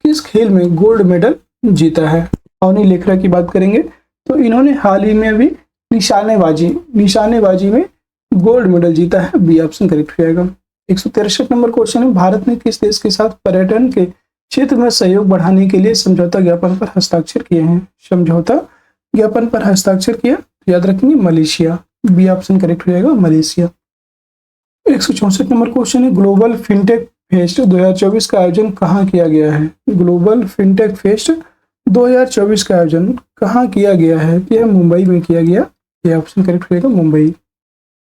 किस खेल में गोल्ड मेडल जीता है? अवनी लेखरा की बात करेंगे तो इन्होंने हाल ही में अभी निशानेबाजी में गोल्ड मेडल जीता है। बी ऑप्शन करेक्ट हो जाएगा। 163 नंबर क्वेश्चन है, भारत ने किस देश के साथ पर्यटन के क्षेत्र में सहयोग बढ़ाने के लिए समझौता ज्ञापन पर हस्ताक्षर किए हैं? समझौता ज्ञापन पर हस्ताक्षर किया, याद रखेंगे मलेशिया। बी ऑप्शन करेक्ट हो जाएगा, मलेशिया। 164 नंबर क्वेश्चन है, ग्लोबल फिनटेक फेस्ट 2024 का आयोजन कहाँ किया गया है? ग्लोबल फिनटेक फेस्ट 2024 का आयोजन कहाँ किया गया है? यह मुंबई में किया गया। यह ऑप्शन करेक्ट हो जाएगा, मुंबई।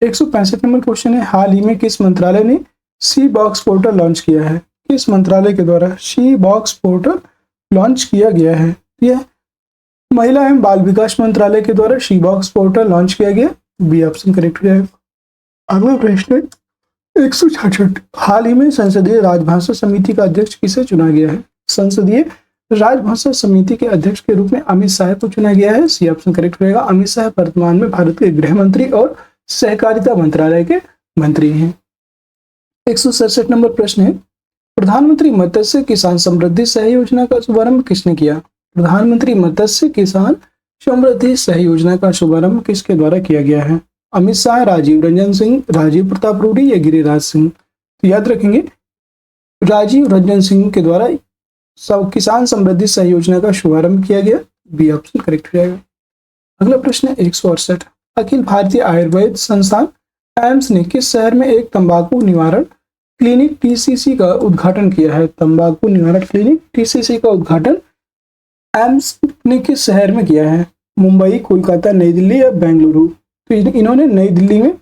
165 नंबर क्वेश्चन है, हाल ही में किस मंत्रालय ने सी बॉक्स पोर्टल लॉन्च किया है? किस मंत्रालय के द्वारा सी बॉक्स पोर्टल लॉन्च किया गया है? यह महिला एवं बाल विकास मंत्रालय के द्वारा सी बॉक्स पोर्टल लॉन्च किया गया। बी ऑप्शन करेक्ट हो जाएगा। अगला प्रश्न है 166, हाल ही में संसदीय राजभाषा समिति का अध्यक्ष किसे चुना गया है? संसदीय राजभाषा समिति के अध्यक्ष के रूप में अमित शाह को चुना गया है। सी ऑप्शन करेक्ट रहेगा। अमित शाह वर्तमान में भारत के गृह मंत्री और सहकारिता मंत्रालय के मंत्री हैं। 167 नंबर प्रश्न है, प्रधानमंत्री मत्स्य किसान समृद्धि सह योजना का शुभारंभ किसने किया? प्रधानमंत्री मत्स्य किसान समृद्धि सह योजना का शुभारंभ किसके द्वारा किया गया है? अमित शाह, राजीव रंजन सिंह, राजीव प्रताप रूडी या गिरिराज सिंह? तो याद रखेंगे राजीव रंजन सिंह के द्वारा सब किसान समृद्धि सह योजना का शुभारंभ किया गया। बी ऑप्शन करेक्ट हो जाएगा। अगला प्रश्न है 168, अखिल भारतीय आयुर्वेद संस्थान एम्स ने किस शहर में एक तंबाकू निवारण क्लिनिक टीसीसी का उद्घाटन किया है? तंबाकू निवारण क्लिनिक टीसीसी का उद्घाटन एम्स ने किस शहर में किया है? मुंबई, कोलकाता, नई दिल्ली या बेंगलुरु? तो इन्होंने नई दिल्ली में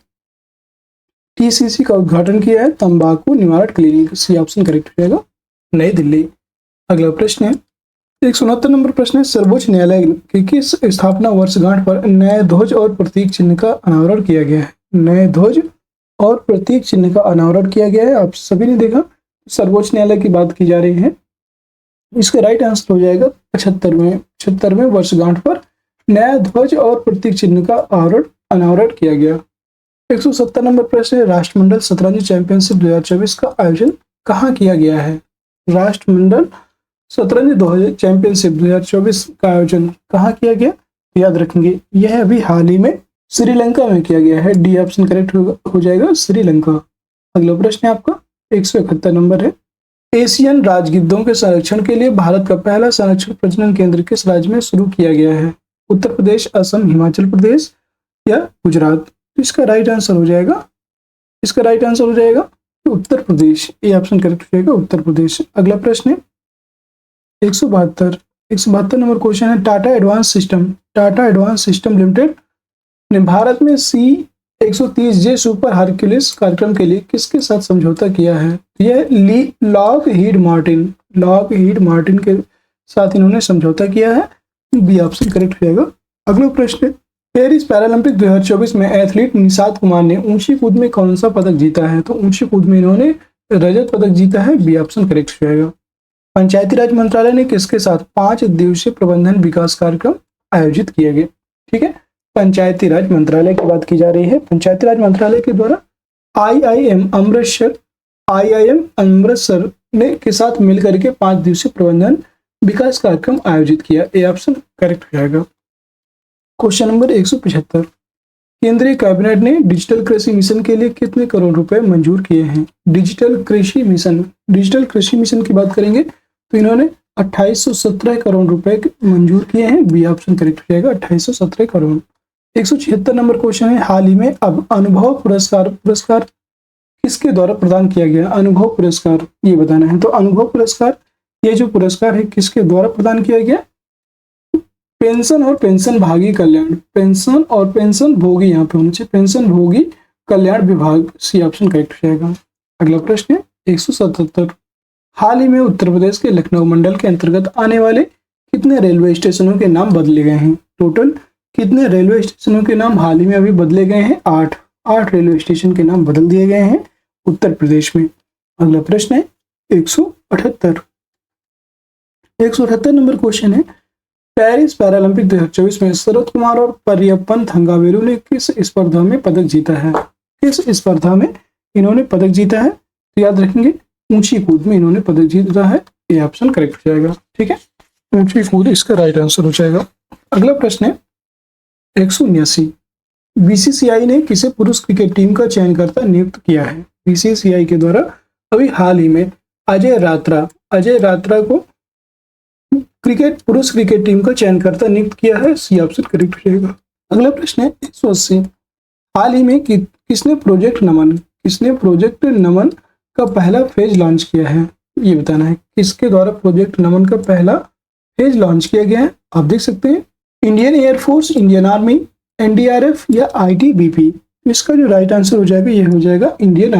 टीसीसी का उद्घाटन किया है, तंबाकू निवारण क्लिनिक। सी ऑप्शन करेक्ट हो जाएगा, नई दिल्ली। अगला प्रश्न है 169 नंबर प्रश्न है, सर्वोच्च न्यायालय की किस स्थापना वर्षगांठ पर नए ध्वज और प्रतीक चिन्ह का अनावरण किया गया है? नए ध्वज और प्रतीक चिन्ह का अनावरण किया गया है। आप सभी ने देखा, सर्वोच्च न्यायालय की बात की जा रही है। इसका राइट आंसर हो जाएगा 75वें वर्षगांठ पर नया ध्वज और प्रतीक चिन्ह का अनावरण किया गया। 170 नंबर प्रश्न है, राष्ट्रमंडल शतरंज चैंपियनशिप 2024 का आयोजन कहाँ किया गया है? राष्ट्रमंडल शतरंज चैंपियनशिप 2024 का आयोजन कहाँ किया गया? याद रखेंगे यह अभी हाल ही में श्रीलंका में किया गया है। डी ऑप्शन करेक्ट हो जाएगा, श्रीलंका। अगला प्रश्न है आपका 171 नंबर है, एशियन राजगिद्धों के संरक्षण के लिए भारत का पहला संरक्षण प्रजनन केंद्र किस राज्य में शुरू किया गया है? उत्तर प्रदेश, असम, हिमाचल प्रदेश या गुजरात? इसका राइट आंसर हो जाएगा उत्तर प्रदेश। ये ऑप्शन करेक्ट हो जाएगा, उत्तर प्रदेश। अगला प्रश्न है 172 नंबर क्वेश्चन है, टाटा एडवांस सिस्टम लिमिटेड ने भारत में C-130J सुपर हरक्यूलिस कार्यक्रम के लिए किसके साथ समझौता किया है? यह लॉकहीड मार्टिन के साथ इन्होंने समझौता किया है। बी ऑप्शन करेक्ट हो जाएगा। अगला प्रश्न है, पेरिस पैरालंपिक 2024 में एथलीट निशात कुमार ने ऊंची कूद में कौन सा पदक जीता है? तो ऊंची कूद में इन्होंने रजत पदक जीता है। बी ऑप्शन करेक्ट हो जाएगा। पंचायती राज मंत्रालय ने किसके साथ 5 दिवसीय प्रबंधन विकास कार्यक्रम आयोजित किए गए? ठीक है, पंचायती राज मंत्रालय की बात की जा रही है। पंचायती राज मंत्रालय के द्वारा आईआईएम अमृतसर ने के साथ मिलकर के 5 दिवसीय प्रबंधन विकास कार्यक्रम आयोजित किया। ये ऑप्शन करेक्ट हो जाएगा। क्वेश्चन नंबर 175, केंद्रीय कैबिनेट ने डिजिटल कृषि मिशन के लिए कितने करोड़ रुपए मंजूर किए हैं? डिजिटल कृषि मिशन की बात करेंगे तो इन्होंने 2817 करोड़ रुपए मंजूर किए हैं। बी ऑप्शन करेक्ट हो जाएगा, 2817 करोड़। 176 नंबर क्वेश्चन है, हाल ही में अब अनुभव पुरस्कार किसके द्वारा प्रदान किया गया? अनुभव पुरस्कार ये बताना है। तो अनुभव पुरस्कार, ये जो पुरस्कार है किसके द्वारा प्रदान किया गया? पेंशन और पेंशन भागी कल्याण, पेंशन और पेंशन भोगी, यहाँ पे होना चाहिए पेंशन भोगी कल्याण विभाग। सी ऑप्शन करेक्ट हो जाएगा। अगला प्रश्न है 177, हाल ही में उत्तर प्रदेश के लखनऊ मंडल के अंतर्गत आने वाले कितने रेलवे स्टेशनों के नाम बदले गए हैं? टोटल कितने रेलवे स्टेशनों के नाम हाल ही में अभी बदले गए हैं? 8 रेलवे स्टेशन के नाम बदल दिए गए हैं उत्तर प्रदेश में। अगला प्रश्न है 178 नंबर क्वेश्चन है, पेरिस पैरालंपिक 2024 में शरद कुमार और परियप्पन थंगावेलु ने किस स्पर्धा में पदक जीता है? किस स्पर्धा में इन्होंने पदक जीता है? तो याद रखेंगे ऊंची कूद में इन्होंने पदक जीता है। ये ऑप्शन करेक्ट हो जाएगा। ठीक है, ऊंची कूद इसका राइट आंसर हो जाएगा। अगला प्रश्न है 179, बीसीसीआई ने किसे पुरुष क्रिकेट टीम का चयनकर्ता नियुक्त किया है? बीसीसीआई के द्वारा अभी हाल ही में अजय रात्रा को पुरुष क्रिकेट टीम का चयनकर्ता नियुक्त किया है। सी ऑप्शन करेक्ट हो जाएगा। अगला प्रश्न है 180, हाल ही में किसने प्रोजेक्ट नमन का पहला फेज लॉन्च किया है? ये बताना है किसके द्वारा प्रोजेक्ट नमन का पहला फेज लॉन्च किया गया है। आप देख सकते हैं Indian air force, Indian army, NDRF या आईटीबीपी। इसका जो राइट आंसर हो जाएगा ये हो जाएगा इंडियन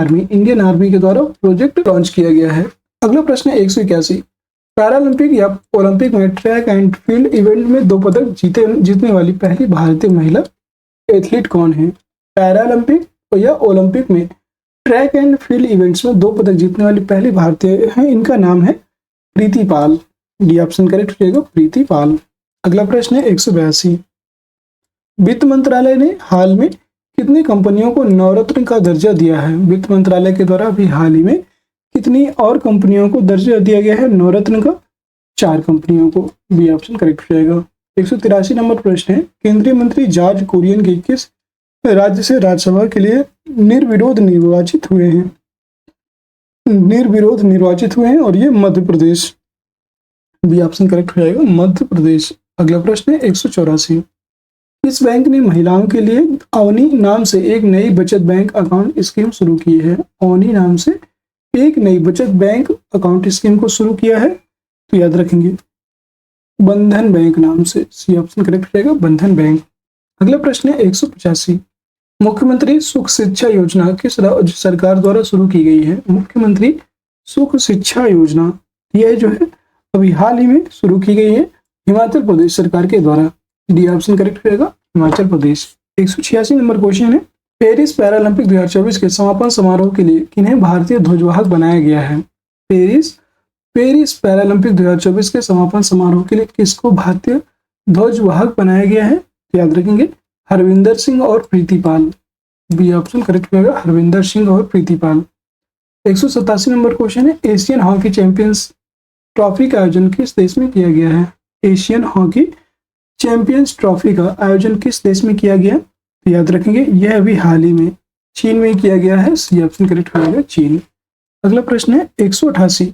आर्मी के द्वारा प्रोजेक्ट लॉन्च किया गया है। अगला प्रश्न है 181, पैरालंपिक या ओलंपिक में ट्रैक एंड फील्ड इवेंट में 2 पदक जीतने वाली पहली भारतीय महिला एथलीट कौन है? पैरालंपिक या ओलंपिक में ट्रैक एंड फील्ड इवेंट्स में 2 पदक जीतने वाली पहली भारतीय है, इनका नाम है प्रीति पाल। डी ऑप्शन करेक्ट हो जाएगा, प्रीति पाल। अगला प्रश्न है 182, वित्त मंत्रालय ने हाल में कितनी कंपनियों को नवरत्न का दर्जा दिया है? वित्त मंत्रालय के द्वारा अभी हाल ही में कितनी और कंपनियों को दर्जा दिया गया है नवरत्न का? 4 कंपनियों को। बी ऑप्शन करेक्ट हो जाएगा। 183 नंबर प्रश्न है, केंद्रीय मंत्री जॉर्ज कुरियन के किस राज्य से राज्यसभा के लिए निर्विरोध निर्वाचित हुए हैं? और ये Madhya Pradesh. B option correct हो जाएगा, मध्य प्रदेश। अगला प्रश्न है 184, इस बैंक ने महिलाओं के लिए अवनी नाम से एक नई बचत बैंक अकाउंट स्कीम शुरू की है। अवनी नाम से एक नई बचत बैंक अकाउंट स्कीम को शुरू किया है, तो याद रखेंगे बंधन बैंक नाम से। सी ऑप्शन करेक्ट हो जाएगा, बंधन बैंक। अगला प्रश्न है 185, मुख्यमंत्री सुख शिक्षा योजना किस राज्य सरकार द्वारा शुरू की गई है? मुख्यमंत्री सुख शिक्षा योजना यह जो है अभी हाल ही में शुरू की गई है हिमाचल प्रदेश सरकार के द्वारा। डी ऑप्शन करेक्ट हो जाएगा, हिमाचल प्रदेश। 186 नंबर क्वेश्चन है, पेरिस पैरालंपिक 2024 के समापन समारोह के लिए किन्हें भारतीय ध्वजवाहक बनाया गया है? पेरिस पैरालंपिक 2024 के समापन समारोह के लिए किसको भारतीय ध्वजवाहक बनाया गया है? याद रखेंगे हरविंदर सिंह और प्रीति पाल। बी ऑप्शन करेक्ट होगा, हरविंदर सिंह और प्रीति पाल। 187 नंबर क्वेश्चन है, एशियन हॉकी चैंपियंस ट्रॉफी का आयोजन किस देश में किया गया है? एशियन हॉकी चैंपियंस ट्रॉफी का आयोजन किस देश में किया गया? तो याद रखेंगे यह अभी हाल ही में चीन में किया गया है। सी ऑप्शन करेक्ट हो जाएगा, चीन। अगला प्रश्न है 188,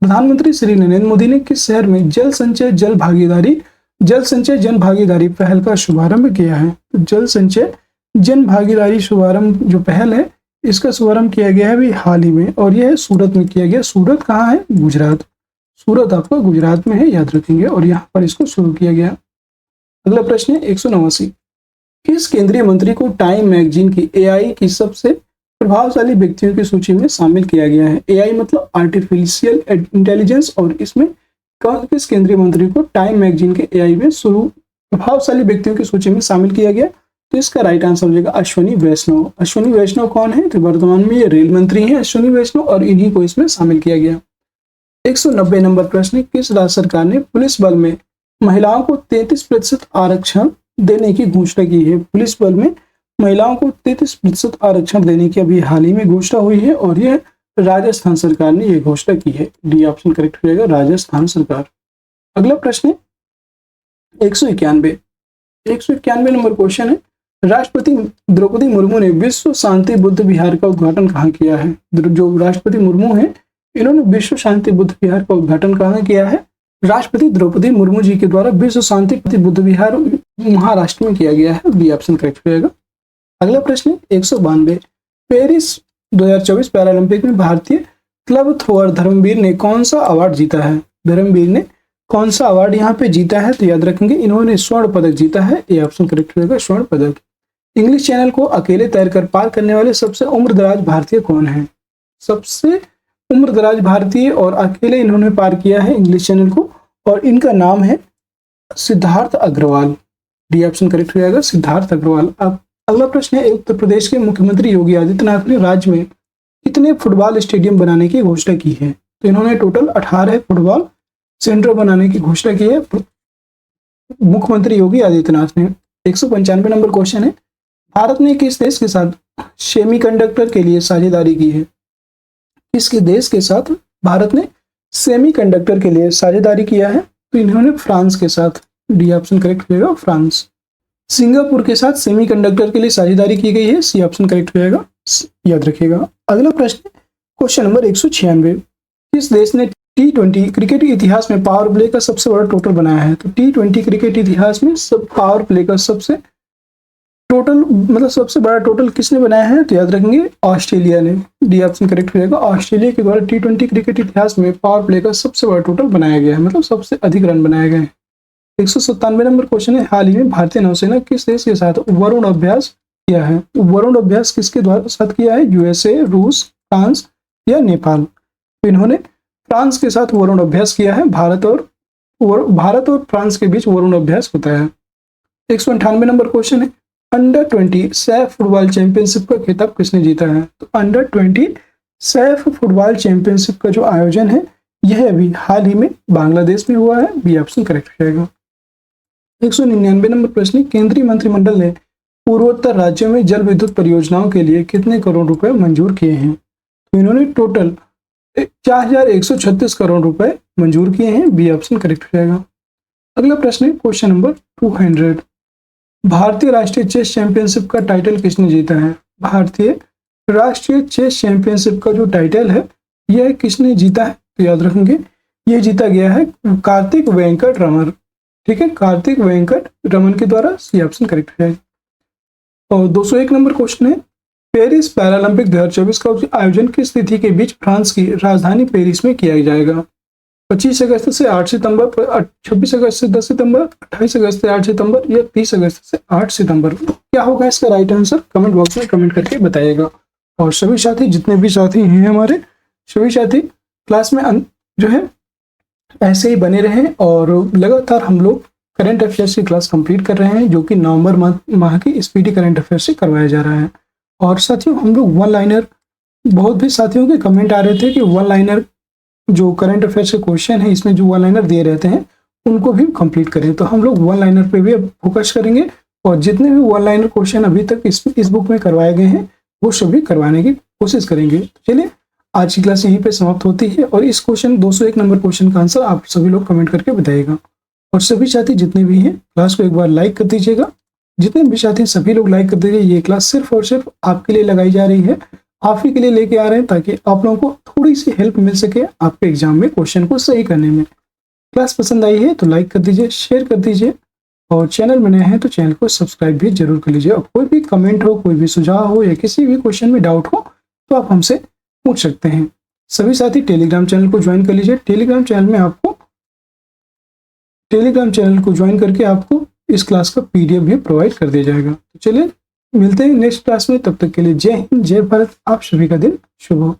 प्रधानमंत्री श्री नरेंद्र मोदी ने किस शहर में जल संचय जन भागीदारी पहल का शुभारंभ किया है? तो जल संचय जन भागीदारी शुभारंभ जो पहल है इसका शुभारंभ किया गया है अभी हाल ही में, और यह सूरत में किया गया। सूरत कहाँ है? गुजरात। सूरत आपका गुजरात में है, याद रखेंगे, और यहाँ पर इसको शुरू किया गया। अगला प्रश्न है 189, किस केंद्रीय मंत्री को टाइम मैगजीन की एआई की सबसे प्रभावशाली व्यक्तियों की सूची में शामिल किया गया है? एआई मतलब आर्टिफिशियल इंटेलिजेंस, और इसमें किस केंद्रीय मंत्री को टाइम मैगजीन के एआई में प्रभावशाली व्यक्तियों की सूची में शामिल किया गया? तो इसका राइट आंसर हो जाएगा अश्विनी वैष्णव। अश्विनी वैष्णव कौन है? तो वर्तमान में ये रेल मंत्री हैं अश्विनी वैष्णव, और इन्हीं को इसमें शामिल किया गया। 190 नंबर प्रश्न, किस राज्य सरकार ने पुलिस बल में महिलाओं को 33% आरक्षण देने की घोषणा की है? पुलिस बल में महिलाओं को 33% आरक्षण देने की अभी हाल ही में घोषणा हुई है और यह राजस्थान सरकार ने यह घोषणा की है। डी ऑप्शन करेक्ट हो जाएगा, राजस्थान सरकार। अगला प्रश्न है 191 नंबर क्वेश्चन है, राष्ट्रपति द्रौपदी मुर्मू ने विश्व शांति बुद्ध विहार का उद्घाटन कहाँ किया है? जो राष्ट्रपति मुर्मू है, इन्होंने विश्व शांति बुद्ध विहार का उद्घाटन कहाँ किया है? राष्ट्रपति द्रौपदी मुर्मू जी के द्वारा विश्व शांति बुद्ध विहार महाराष्ट्र में किया गया है। बी ऑप्शन करेक्ट हो जाएगा। अगला प्रश्न 192, पेरिस 2024 पैरालंपिक में भारतीय क्लब थ्रोअर धर्मवीर ने कौन सा अवार्ड जीता है? धर्मवीर ने कौन सा अवार्ड यहाँ पे जीता है? तो याद रखेंगे, इन्होंने स्वर्ण पदक जीता है। ये ऑप्शन करेक्ट हो जाएगा, स्वर्ण पदक। इंग्लिश चैनल को अकेले तैरकर पार करने वाले सबसे उम्रदराज भारतीय कौन है? सबसे उम्रदराज भारतीय और अकेले इन्होंने पार किया है इंग्लिश चैनल को, और इनका नाम है Siddharth Agarwal. D option correct हो जाएगा, सिद्धार्थ अग्रवाल। अब अगला प्रश्न है, उत्तर प्रदेश के मुख्यमंत्री योगी आदित्यनाथ ने राज्य में कितने फुटबॉल स्टेडियम बनाने की घोषणा की है? तो इन्होंने टोटल 18 फुटबॉल सेंटर बनाने की घोषणा की है मुख्यमंत्री योगी आदित्यनाथ ने। 195 नंबर क्वेश्चन है, भारत ने किस देश के साथ सेमीकंडक्टर के लिए साझेदारी की है? किसके देश के साथ भारत ने सेमीकंडक्टर के लिए साझेदारी किया है? तो इन्होंने फ्रांस के साथ। डी ऑप्शन करेक्ट हो जाएगा, फ्रांस। सिंगापुर के साथ सेमीकंडक्टर के लिए साझेदारी की गई है। सी ऑप्शन करेक्ट हो जाएगा, याद रखिएगा। अगला प्रश्न, क्वेश्चन नंबर 196, किस देश ने T20 क्रिकेट के इतिहास में पावर प्ले का सबसे बड़ा टोटल बनाया है? तो T20 क्रिकेट इतिहास में पावर प्ले का सबसे बड़ा टोटल किसने बनाया है? तो याद रखेंगे, ऑस्ट्रेलिया ने। डी ऑप्शन करेक्ट हो जाएगा, ऑस्ट्रेलिया के द्वारा T20 क्रिकेट इतिहास में पावर प्ले का सबसे बड़ा टोटल बनाया गया है, मतलब सबसे अधिक रन बनाए गए हैं। 197 नंबर क्वेश्चन है, हाल ही में भारतीय नौसेना किस देश के साथ वरुण अभ्यास किया है? वरुण अभ्यास किसके द्वारा साथ किया है? यूएसए, रूस, फ्रांस या नेपाल? तो इन्होंने फ्रांस के साथ वरुण अभ्यास किया है। भारत और फ्रांस के बीच वरुण अभ्यास होता है। 198 नंबर क्वेश्चन है, अंडर 20 सैफ फुटबॉल चैंपियनशिप का खिताब किसने जीता है? तो अंडर 20 सैफ फुटबॉल चैंपियनशिप का जो आयोजन है, यह अभी हाल ही में बांग्लादेश में हुआ है। बी ऑप्शन करेक्ट हो जाएगा। 199 नंबर प्रश्न, केंद्रीय मंत्रिमंडल ने पूर्वोत्तर राज्यों में जल विद्युत परियोजनाओं के लिए कितने करोड़ रुपए मंजूर किए हैं? तो इन्होंने टोटल 4136 करोड़ रुपए मंजूर किए हैं। बी ऑप्शन करेक्ट हो जाएगा। अगला प्रश्न है, क्वेश्चन नंबर 200, भारतीय राष्ट्रीय चेस चैंपियनशिप का टाइटल किसने जीता है? भारतीय राष्ट्रीय चेस चैंपियनशिप का जो टाइटल है, यह किसने जीता है? तो याद रखेंगे, यह जीता गया है कार्तिक वेंकट रमन। ठीक है, कार्तिक वेंकट रमन के द्वारा। सी ऑप्शन करेक्ट है। और 201 नंबर क्वेश्चन है, पेरिस पैरालंपिक 2024 का आयोजन किस तिथि के बीच फ्रांस की राजधानी पेरिस में किया जाएगा? 25 अगस्त से 8 सितंबर, 26 अगस्त से 10 सितंबर, 28 अगस्त से 8 सितंबर या 30 अगस्त से 8 सितंबर? क्या होगा इसका राइट आंसर? कमेंट बॉक्स में कमेंट करके बताइएगा। और सभी साथी, जितने भी साथी हैं हमारे, सभी साथी क्लास में जो है ऐसे ही बने रहें, और लगातार हम लोग करंट अफेयर्स की क्लास कंप्लीट कर रहे हैं, जो कि नवंबर माह की स्पीडी करंट अफेयर्स से करवाया जा रहा है। और साथियों, हम लोग वन लाइनर, बहुत भी साथियों के कमेंट आ रहे थे कि वन लाइनर जो करंट अफेयर्स के क्वेश्चन है, इसमें जो वन लाइनर दिए रहते हैं उनको भी कंप्लीट करें। तो हम लोग वन लाइनर पे भी अब फोकस करेंगे, और जितने भी वन लाइनर क्वेश्चन अभी तक इस बुक में करवाए गए हैं, वो सभी करवाने की कोशिश करेंगे। तो चलिए, आज की क्लास यहीं पे समाप्त होती है, और इस क्वेश्चन 201 नंबर क्वेश्चन का आंसर आप सभी लोग कमेंट करके बताइएगा। और सभी साथी जितने भी हैं, क्लास को एक बार लाइक कर दीजिएगा। जितने भी साथी हैं, सभी लोग लाइक कर दीजिए। ये क्लास सिर्फ और सिर्फ आपके लिए लगाई जा रही है, आप ही के लिए लेके आ रहे हैं, ताकि आप लोगों को थोड़ी सी हेल्प मिल सके आपके एग्जाम में क्वेश्चन को सही करने में। क्लास पसंद आई है तो लाइक कर दीजिए, शेयर कर दीजिए, और चैनल में नए हैं तो चैनल को सब्सक्राइब भी जरूर कर लीजिए। और कोई भी कमेंट हो, कोई भी सुझाव हो, या किसी भी क्वेश्चन में डाउट हो, तो आप हमसे पूछ सकते हैं। सभी साथी टेलीग्राम चैनल को ज्वाइन कर लीजिए। टेलीग्राम चैनल को ज्वाइन करके आपको इस क्लास का PDF भी प्रोवाइड कर दिया जाएगा। तो चलिए, मिलते हैं नेक्स्ट क्लास में। तब तक के लिए जय हिंद, जय भारत। आप सभी का दिन शुभ हो।